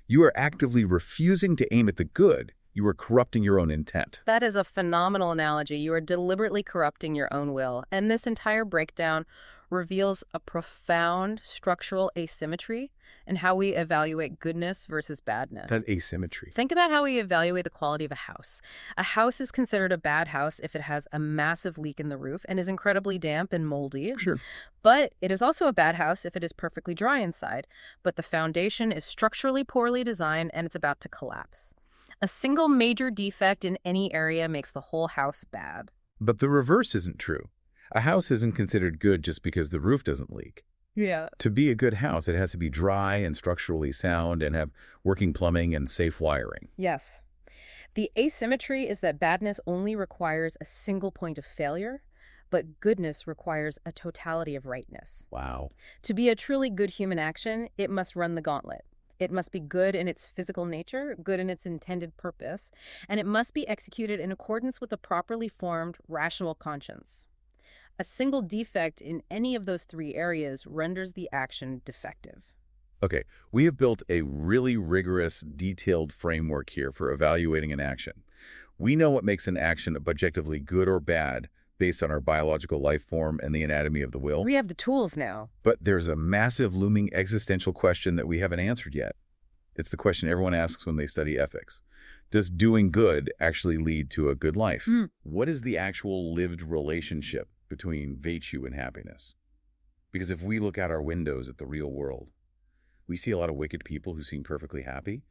You are actively refusing to aim at the good. You are corrupting your own intent. That is a phenomenal analogy. You are deliberately corrupting your own will. And this entire breakdown reveals a profound structural asymmetry in how we evaluate goodness versus badness. That's asymmetry. Think about how we evaluate the quality of a house. A house is considered a bad house if it has a massive leak in the roof and is incredibly damp and moldy. Sure. But it is also a bad house if it is perfectly dry inside, but the foundation is structurally poorly designed and it's about to collapse. A single major defect in any area makes the whole house bad. But the reverse isn't true. A house isn't considered good just because the roof doesn't leak. Yeah. To be a good house, it has to be dry and structurally sound and have working plumbing and safe wiring. Yes. The asymmetry is that badness only requires a single point of failure, but goodness requires a totality of rightness. Wow. To be a truly good human action, it must run the gauntlet. It must be good in its physical nature, good in its intended purpose, and it must be executed in accordance with a properly formed, rational conscience. A single defect in any of those three areas renders the action defective. Okay, we have built a really rigorous, detailed framework here for evaluating an action. We know what makes an action objectively good or bad based on our biological life form and the anatomy of the will. We have the tools now. But there's a massive looming existential question that we haven't answered yet. It's the question everyone asks when they study ethics. Does doing good actually lead to a good life? What is the actual lived relationship between virtue and happiness? Because if we look out our windows at the real world, we see a lot of wicked people who seem perfectly happy,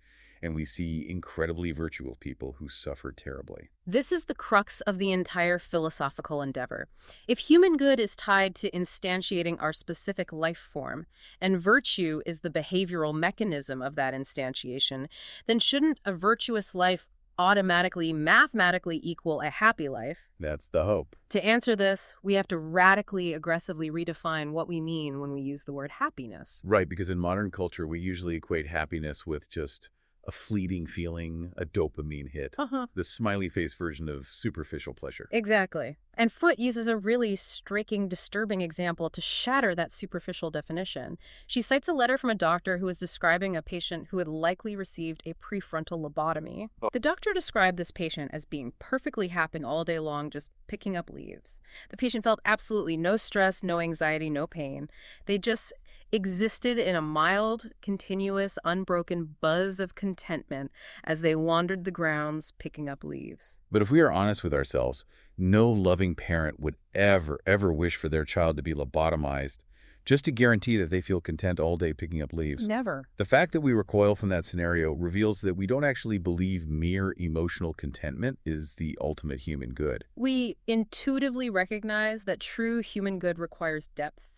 and we see incredibly virtuous people who suffer terribly. This is the crux of the entire philosophical endeavor. If human good is tied to instantiating our specific life form, and virtue is the behavioral mechanism of that instantiation, then shouldn't a virtuous life automatically, mathematically equal a happy life? That's the hope. To answer this, we have to radically, aggressively redefine what we mean when we use the word happiness. Right, because in modern culture, we usually equate happiness with just a fleeting feeling, a dopamine hit, the smiley face version of superficial pleasure. Exactly. And Foot uses a really striking, disturbing example to shatter that superficial definition. She cites a letter from a doctor who was describing a patient who had likely received a prefrontal lobotomy. The doctor described this patient as being perfectly happy all day long, just picking up leaves. The patient felt absolutely no stress, no anxiety, no pain. They just existed in a mild, continuous, unbroken buzz of contentment as they wandered the grounds picking up leaves. But if we are honest with ourselves, no loving parent would ever wish for their child to be lobotomized just to guarantee that they feel content all day picking up leaves. Never. The fact that we recoil from that scenario reveals that we don't actually believe mere emotional contentment is the ultimate human good. We intuitively recognize that true human good requires depth.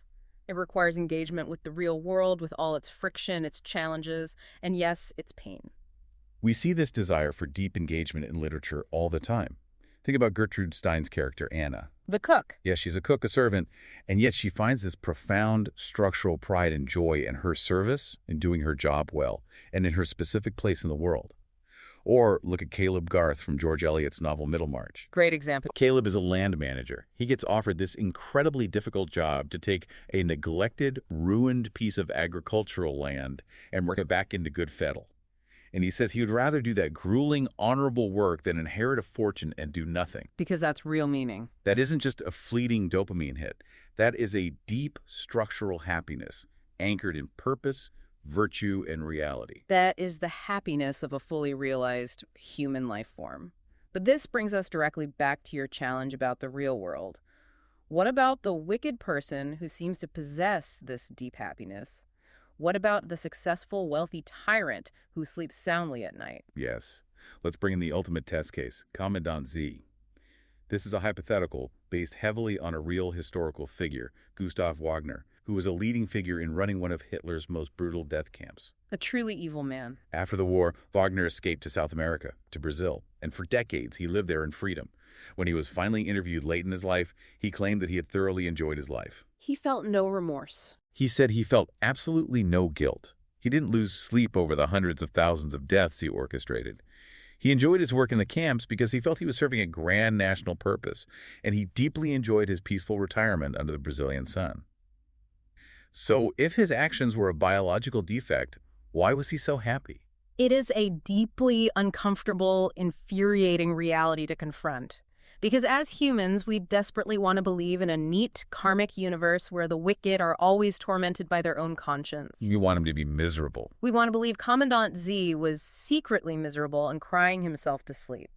It requires engagement with the real world, with all its friction, its challenges, and yes, its pain. We see this desire for deep engagement in literature all the time. Think about Gertrude Stein's character, Anna. The cook. Yes, she's a cook, a servant, and yet she finds this profound structural pride and joy in her service, in doing her job well, and in her specific place in the world. Or look at Caleb Garth from George Eliot's novel Middlemarch. Great example. Caleb is a land manager. He gets offered this incredibly difficult job to take a neglected, ruined piece of agricultural land and work it back into good fettle. And he says he would rather do that grueling, honorable work than inherit a fortune and do nothing. Because that's real meaning. That isn't just a fleeting dopamine hit. That is a deep structural happiness anchored in purpose, virtue, and reality. That is the happiness of a fully realized human life form. But this brings us directly back to your challenge about the real world. What about the wicked person who seems to possess this deep happiness? What about the successful, wealthy tyrant who sleeps soundly at night? Yes. Let's bring in the ultimate test case, Commandant Z. This is a hypothetical based heavily on a real historical figure, Gustav Wagner, who was a leading figure in running one of Hitler's most brutal death camps. A truly evil man. After the war, Wagner escaped to South America, to Brazil, and for decades he lived there in freedom. When he was finally interviewed late in his life, he claimed that he had thoroughly enjoyed his life. He felt no remorse. He said he felt absolutely no guilt. He didn't lose sleep over the hundreds of thousands of deaths he orchestrated. He enjoyed his work in the camps because he felt he was serving a grand national purpose, and he deeply enjoyed his peaceful retirement under the Brazilian sun. So if his actions were a biological defect, why was he so happy? It is a deeply uncomfortable, infuriating reality to confront. Because as humans, we desperately want to believe in a neat, karmic universe where the wicked are always tormented by their own conscience. You want him to be miserable. We want to believe Commandant Z was secretly miserable and crying himself to sleep.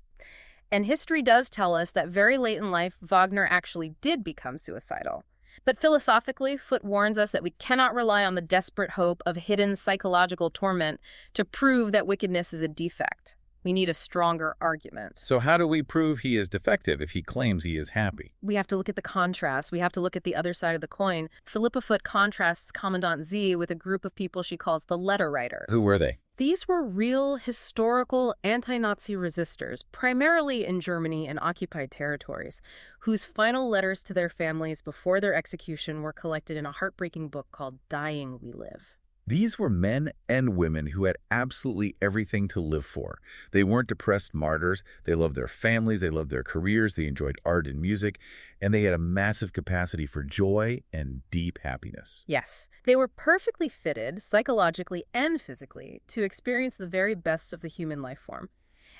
And history does tell us that very late in life, Wagner actually did become suicidal. But philosophically, Foot warns us that we cannot rely on the desperate hope of hidden psychological torment to prove that wickedness is a defect. We need a stronger argument. So how do we prove he is defective if he claims he is happy? We have to look at the contrast. We have to look at the other side of the coin. Philippa Foot contrasts Commandant Z with a group of people she calls the letter writers. Who were they? These were real, historical, anti-Nazi resistors, primarily in Germany and occupied territories, whose final letters to their families before their execution were collected in a heartbreaking book called Dying We Live. These were men and women who had absolutely everything to live for. They weren't depressed martyrs. They loved their families. They loved their careers. They enjoyed art and music. And they had a massive capacity for joy and deep happiness. Yes, they were perfectly fitted, psychologically and physically, to experience the very best of the human life form.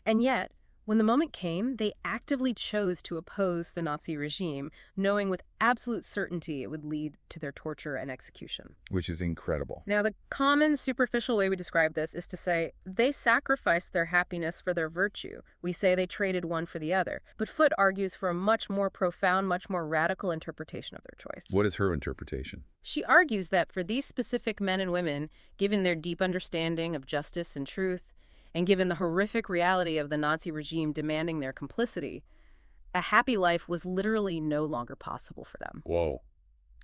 And yet, when the moment came, they actively chose to oppose the Nazi regime, knowing with absolute certainty it would lead to their torture and execution. Which is incredible. Now, the common superficial way we describe this is to say they sacrificed their happiness for their virtue. We say they traded one for the other. But Foot argues for a much more profound, much more radical interpretation of their choice. What is her interpretation? She argues that for these specific men and women, given their deep understanding of justice and truth, and given the horrific reality of the Nazi regime demanding their complicity, a happy life was literally no longer possible for them. Whoa.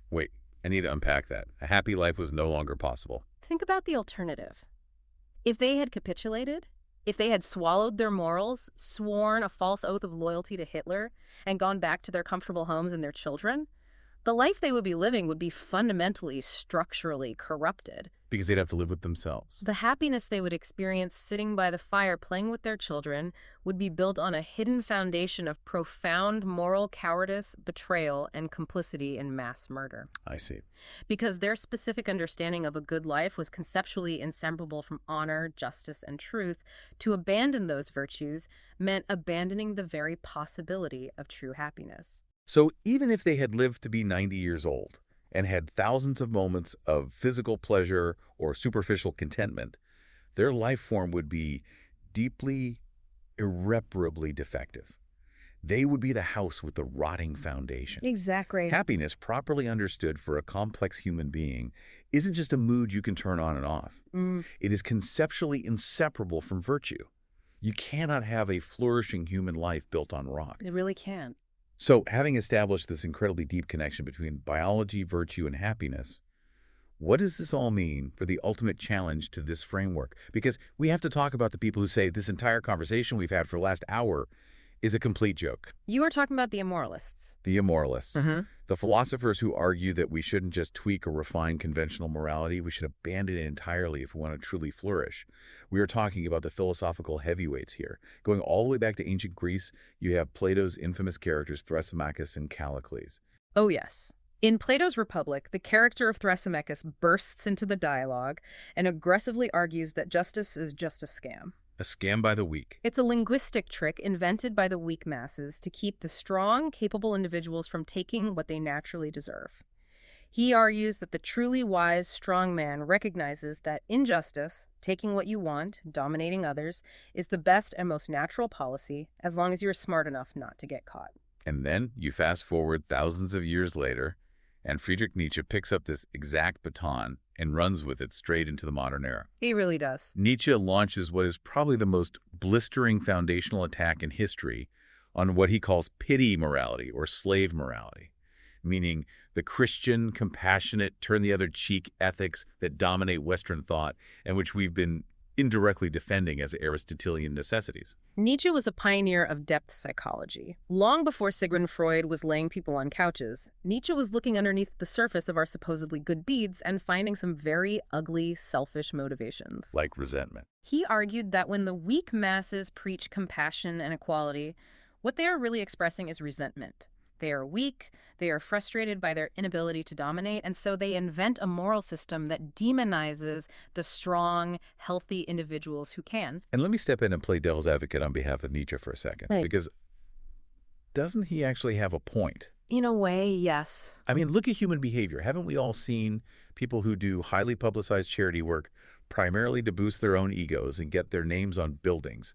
Wait, I need to unpack that. A happy life was no longer possible. Think about the alternative. If they had capitulated, if they had swallowed their morals, sworn a false oath of loyalty to Hitler, and gone back to their comfortable homes and their children, the life they would be living would be fundamentally, structurally corrupted. Because they'd have to live with themselves. The happiness they would experience sitting by the fire playing with their children would be built on a hidden foundation of profound moral cowardice, betrayal, and complicity in mass murder. I see. Because their specific understanding of a good life was conceptually inseparable from honor, justice, and truth, to abandon those virtues meant abandoning the very possibility of true happiness. So even if they had lived to be 90 years old and had thousands of moments of physical pleasure or superficial contentment, their life form would be deeply, irreparably defective. They would be the house with the rotting foundation. Exactly. Happiness, properly understood for a complex human being, isn't just a mood you can turn on and off. It is conceptually inseparable from virtue. You cannot have a flourishing human life built on rock. It really can't. So, having established this incredibly deep connection between biology, virtue, and happiness, what does this all mean for the ultimate challenge to this framework? Because we have to talk about the people who say this entire conversation we've had for the last hour is a complete joke. You are talking about the immoralists. The immoralists. The philosophers who argue that we shouldn't just tweak or refine conventional morality, we should abandon it entirely if we want to truly flourish. We are talking about the philosophical heavyweights here. Going all the way back to ancient Greece, you have Plato's infamous characters Thrasymachus and Callicles. Oh, yes. In Plato's Republic, the character of Thrasymachus bursts into the dialogue and aggressively argues that justice is just a scam. A scam by the weak. It's a linguistic trick invented by the weak masses to keep the strong, capable individuals from taking what they naturally deserve. He argues that the truly wise, strong man recognizes that injustice, taking what you want, dominating others, is the best and most natural policy as long as you're smart enough not to get caught. And then you fast forward thousands of years later, and Friedrich Nietzsche picks up this exact baton and runs with it straight into the modern era. He really does. Nietzsche launches what is probably the most blistering foundational attack in history on what he calls pity morality or slave morality, meaning the Christian, compassionate, turn-the-other-cheek ethics that dominate Western thought and which we've been indirectly defending as Aristotelian necessities. Nietzsche was a pioneer of depth psychology. Long before Sigmund Freud was laying people on couches, Nietzsche was looking underneath the surface of our supposedly good deeds and finding some very ugly, selfish motivations. Like resentment. He argued that when the weak masses preach compassion and equality, what they are really expressing is resentment. They are weak, they are frustrated by their inability to dominate, and so they invent a moral system that demonizes the strong, healthy individuals who can. And let me step in and play devil's advocate on behalf of Nietzsche for a second, Right. because doesn't he actually have a point? In a way, yes. I mean, look at human behavior. Haven't we all seen people who do highly publicized charity work primarily to boost their own egos and get their names on buildings?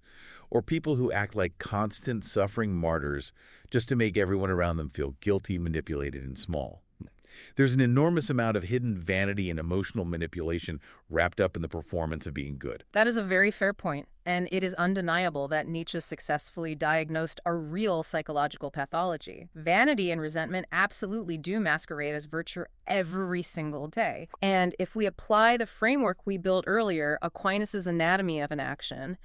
Or people who act like constant suffering martyrs just to make everyone around them feel guilty, manipulated, and small? There's an enormous amount of hidden vanity and emotional manipulation wrapped up in the performance of being good. That is a very fair point, and it is undeniable that Nietzsche successfully diagnosed a real psychological pathology. Vanity and resentment absolutely do masquerade as virtue every single day. And if we apply the framework we built earlier, Aquinas' anatomy of an action,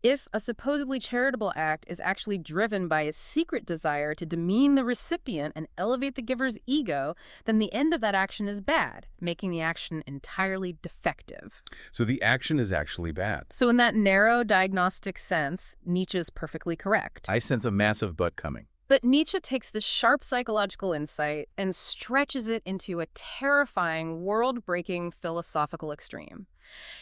if a supposedly charitable act is actually driven by a secret desire to demean the recipient and elevate the giver's ego, then the end of that action is bad, making the action entirely defective. So the action is actually bad. So in that narrow diagnostic sense, Nietzsche's perfectly correct. I sense a massive but coming. But Nietzsche takes this sharp psychological insight and stretches it into a terrifying, world-breaking philosophical extreme.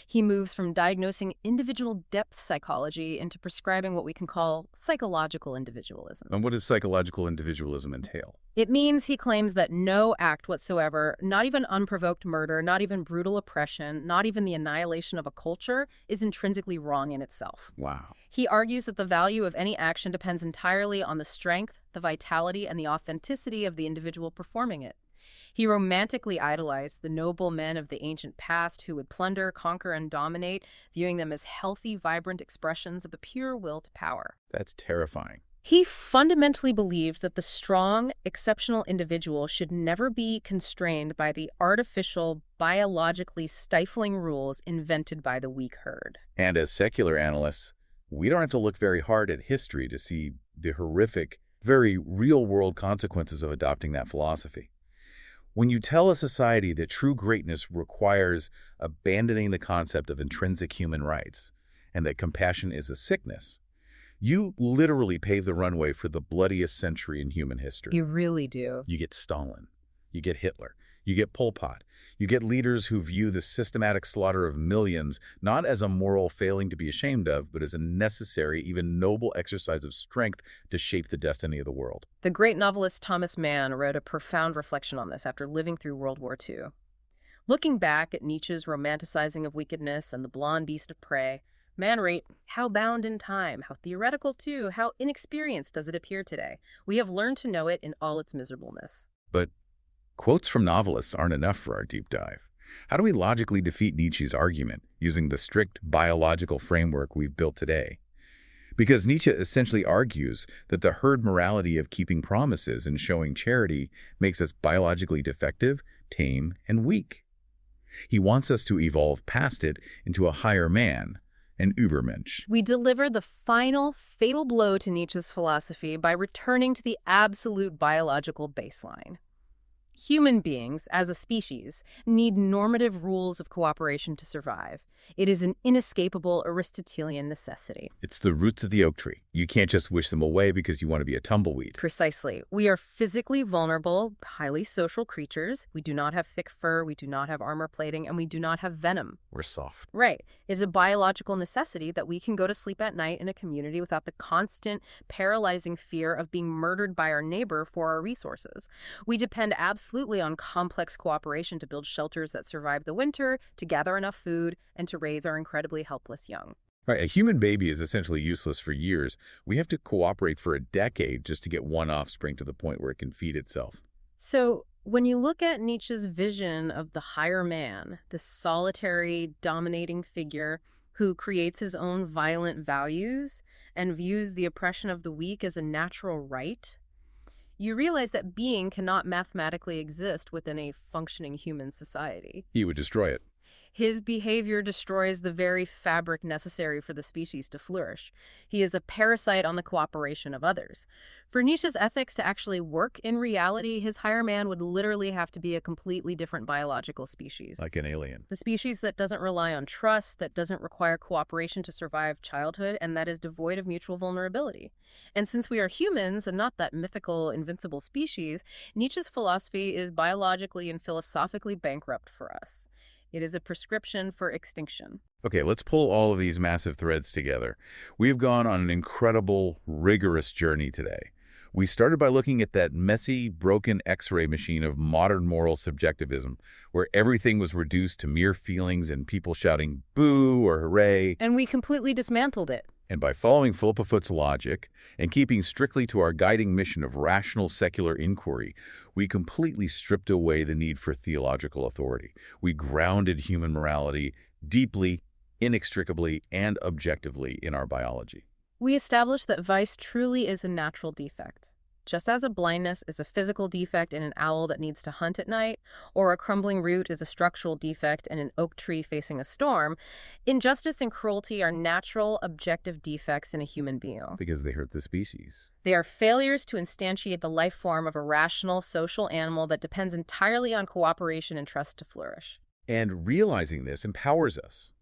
He moves from diagnosing individual depth psychology into prescribing what we can call psychological individualism. And what does psychological individualism entail? It means he claims that no act whatsoever, not even unprovoked murder, not even brutal oppression, not even the annihilation of a culture, is intrinsically wrong in itself. Wow. He argues that the value of any action depends entirely on the strength, the vitality, and the authenticity of the individual performing it. He romantically idolized the noble men of the ancient past who would plunder, conquer, and dominate, viewing them as healthy, vibrant expressions of the pure will to power. That's terrifying. He fundamentally believed that the strong, exceptional individual should never be constrained by the artificial, biologically stifling rules invented by the weak herd. And as secular analysts, we don't have to look very hard at history to see the horrific, very real-world consequences of adopting that philosophy. When you tell a society that true greatness requires abandoning the concept of intrinsic human rights and that compassion is a sickness, you literally pave the runway for the bloodiest century in human history. You really do. You get Stalin, you get Hitler, you get Pol Pot, you get leaders who view the systematic slaughter of millions not as a moral failing to be ashamed of, but as a necessary, even noble exercise of strength to shape the destiny of the world. The great novelist Thomas Mann wrote a profound reflection on this after living through World War II. Looking back at Nietzsche's romanticizing of wickedness and the blonde beast of prey, Mann wrote, "How bound in time, how theoretical too, how inexperienced does it appear today. We have learned to know it in all its miserableness." But quotes from novelists aren't enough for our deep dive. How do we logically defeat Nietzsche's argument using the strict biological framework we've built today? Because Nietzsche essentially argues that the herd morality of keeping promises and showing charity makes us biologically defective, tame, and weak. He wants us to evolve past it into a higher man, an Übermensch. We deliver the final, fatal blow to Nietzsche's philosophy by returning to the absolute biological baseline. Human beings, as a species, need normative rules of cooperation to survive. It is an inescapable Aristotelian necessity. It's the roots of the oak tree. You can't just wish them away because you want to be a tumbleweed. Precisely. We are physically vulnerable, highly social creatures. We do not have thick fur, we do not have armor plating, and we do not have venom. We're soft. Right. It is a biological necessity that we can go to sleep at night in a community without the constant, paralyzing fear of being murdered by our neighbor for our resources. We depend absolutely on complex cooperation to build shelters that survive the winter, to gather enough food, and to raise our incredibly helpless young. Right, a human baby is essentially useless for years. We have to cooperate for a decade just to get one offspring to the point where it can feed itself. So When you look at Nietzsche's vision of the higher man, this solitary, dominating figure who creates his own violent values and views the oppression of the weak as a natural right, you realize that being cannot mathematically exist within a functioning human society. He would destroy it. His behavior destroys the very fabric necessary for the species to flourish. He is a parasite on the cooperation of others. For Nietzsche's ethics to actually work in reality, his higher man would literally have to be a completely different biological species. Like an alien. The species that doesn't rely on trust, that doesn't require cooperation to survive childhood, and that is devoid of mutual vulnerability. And since we are humans and not that mythical, invincible species, Nietzsche's philosophy is biologically and philosophically bankrupt for us. It is a prescription for extinction. Okay, let's pull all of these massive threads together. We've gone on an incredible, rigorous journey today. We started by looking at that messy, broken X-ray machine of modern moral subjectivism, where everything was reduced to mere feelings and people shouting boo or hooray. And we completely dismantled it. And by following Philippa Foot's logic and keeping strictly to our guiding mission of rational secular inquiry, we completely stripped away the need for theological authority. We grounded human morality deeply, inextricably, and objectively in our biology. We established that vice truly is a natural defect. Just as a blindness is a physical defect in an owl that needs to hunt at night, or a crumbling root is a structural defect in an oak tree facing a storm, injustice and cruelty are natural, objective defects in a human being. Because they hurt the species. They are failures to instantiate the life form of a rational, social animal that depends entirely on cooperation and trust to flourish. And realizing this empowers us.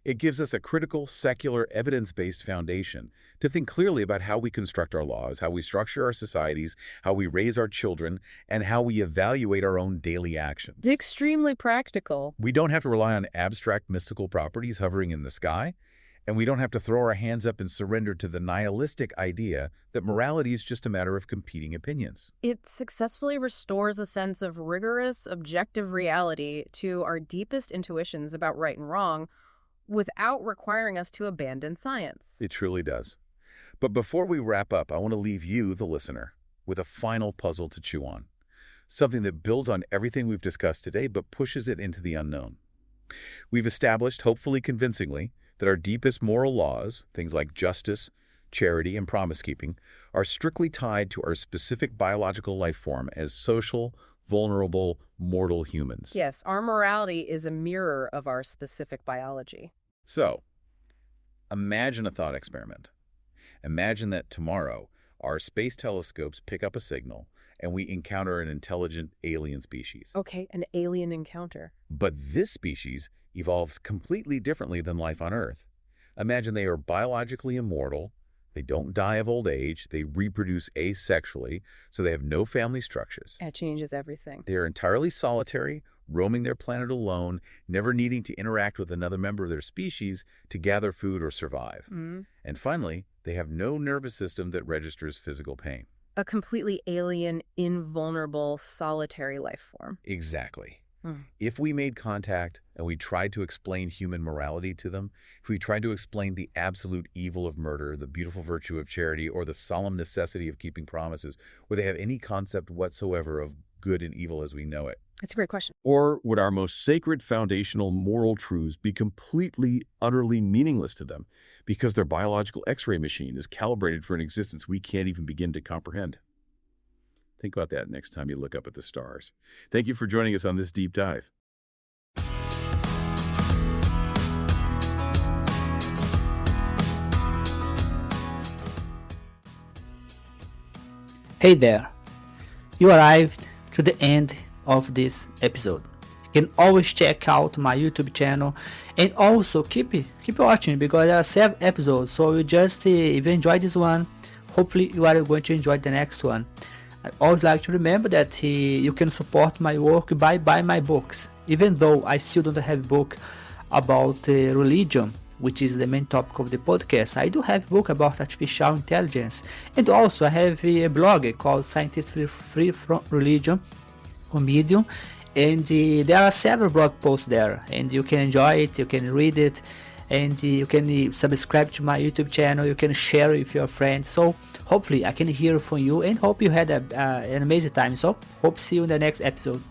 It gives us a critical, secular, evidence-based foundation to think clearly about how we construct our laws, how we structure our societies, how we raise our children, and how we evaluate our own daily actions. It's extremely practical. We don't have to rely on abstract mystical properties hovering in the sky, and we don't have to throw our hands up and surrender to the nihilistic idea that morality is just a matter of competing opinions. It successfully restores a sense of rigorous, objective reality to our deepest intuitions about right and wrong, without requiring us to abandon science. It truly does. But before we wrap up, I want to leave you, the listener, with a final puzzle to chew on. Something that builds on everything we've discussed today, but pushes it into the unknown. We've established, hopefully convincingly, that our deepest moral laws, things like justice, charity, and promise-keeping, are strictly tied to our specific biological life form as social, vulnerable, mortal humans. Yes, our morality is a mirror of our specific biology. So, imagine a thought experiment. Imagine that tomorrow, our space telescopes pick up a signal and we encounter an intelligent alien species. Okay, an alien encounter. But this species evolved completely differently than life on Earth. Imagine they are biologically immortal, they don't die of old age, they reproduce asexually, so they have no family structures. That changes everything. They are entirely solitary, roaming their planet alone, never needing to interact with another member of their species to gather food or survive. And finally, they have no nervous system that registers physical pain. A completely alien, invulnerable, solitary life form. Exactly. If we made contact and we tried to explain human morality to them, if we tried to explain the absolute evil of murder, the beautiful virtue of charity, or the solemn necessity of keeping promises, would they have any concept whatsoever of good and evil as we know it? That's a great question. Or would our most sacred foundational moral truths be completely, utterly meaningless to them because their biological X-ray machine is calibrated for an existence we can't even begin to comprehend? Think about that next time you look up at the stars. Thank you for joining us on this deep dive. Hey there, you arrived to the end of this episode. You can always check out my YouTube channel and also keep watching because there are 7 episodes. So you just if you enjoyed this one, hopefully you are going to enjoy the next one. I always like to remember that you can support my work by buying my books. Even though I still don't have a book about religion, which is the main topic of the podcast, I do have a book about artificial intelligence. And also I have a blog called Scientists Free From Religion on Medium. And there are several blog posts there. And you can enjoy it, you can read it. and you can subscribe to my YouTube channel. You can share with your friends. So hopefully I can hear from you, and hope you had an amazing time. So hope see you in the next episode.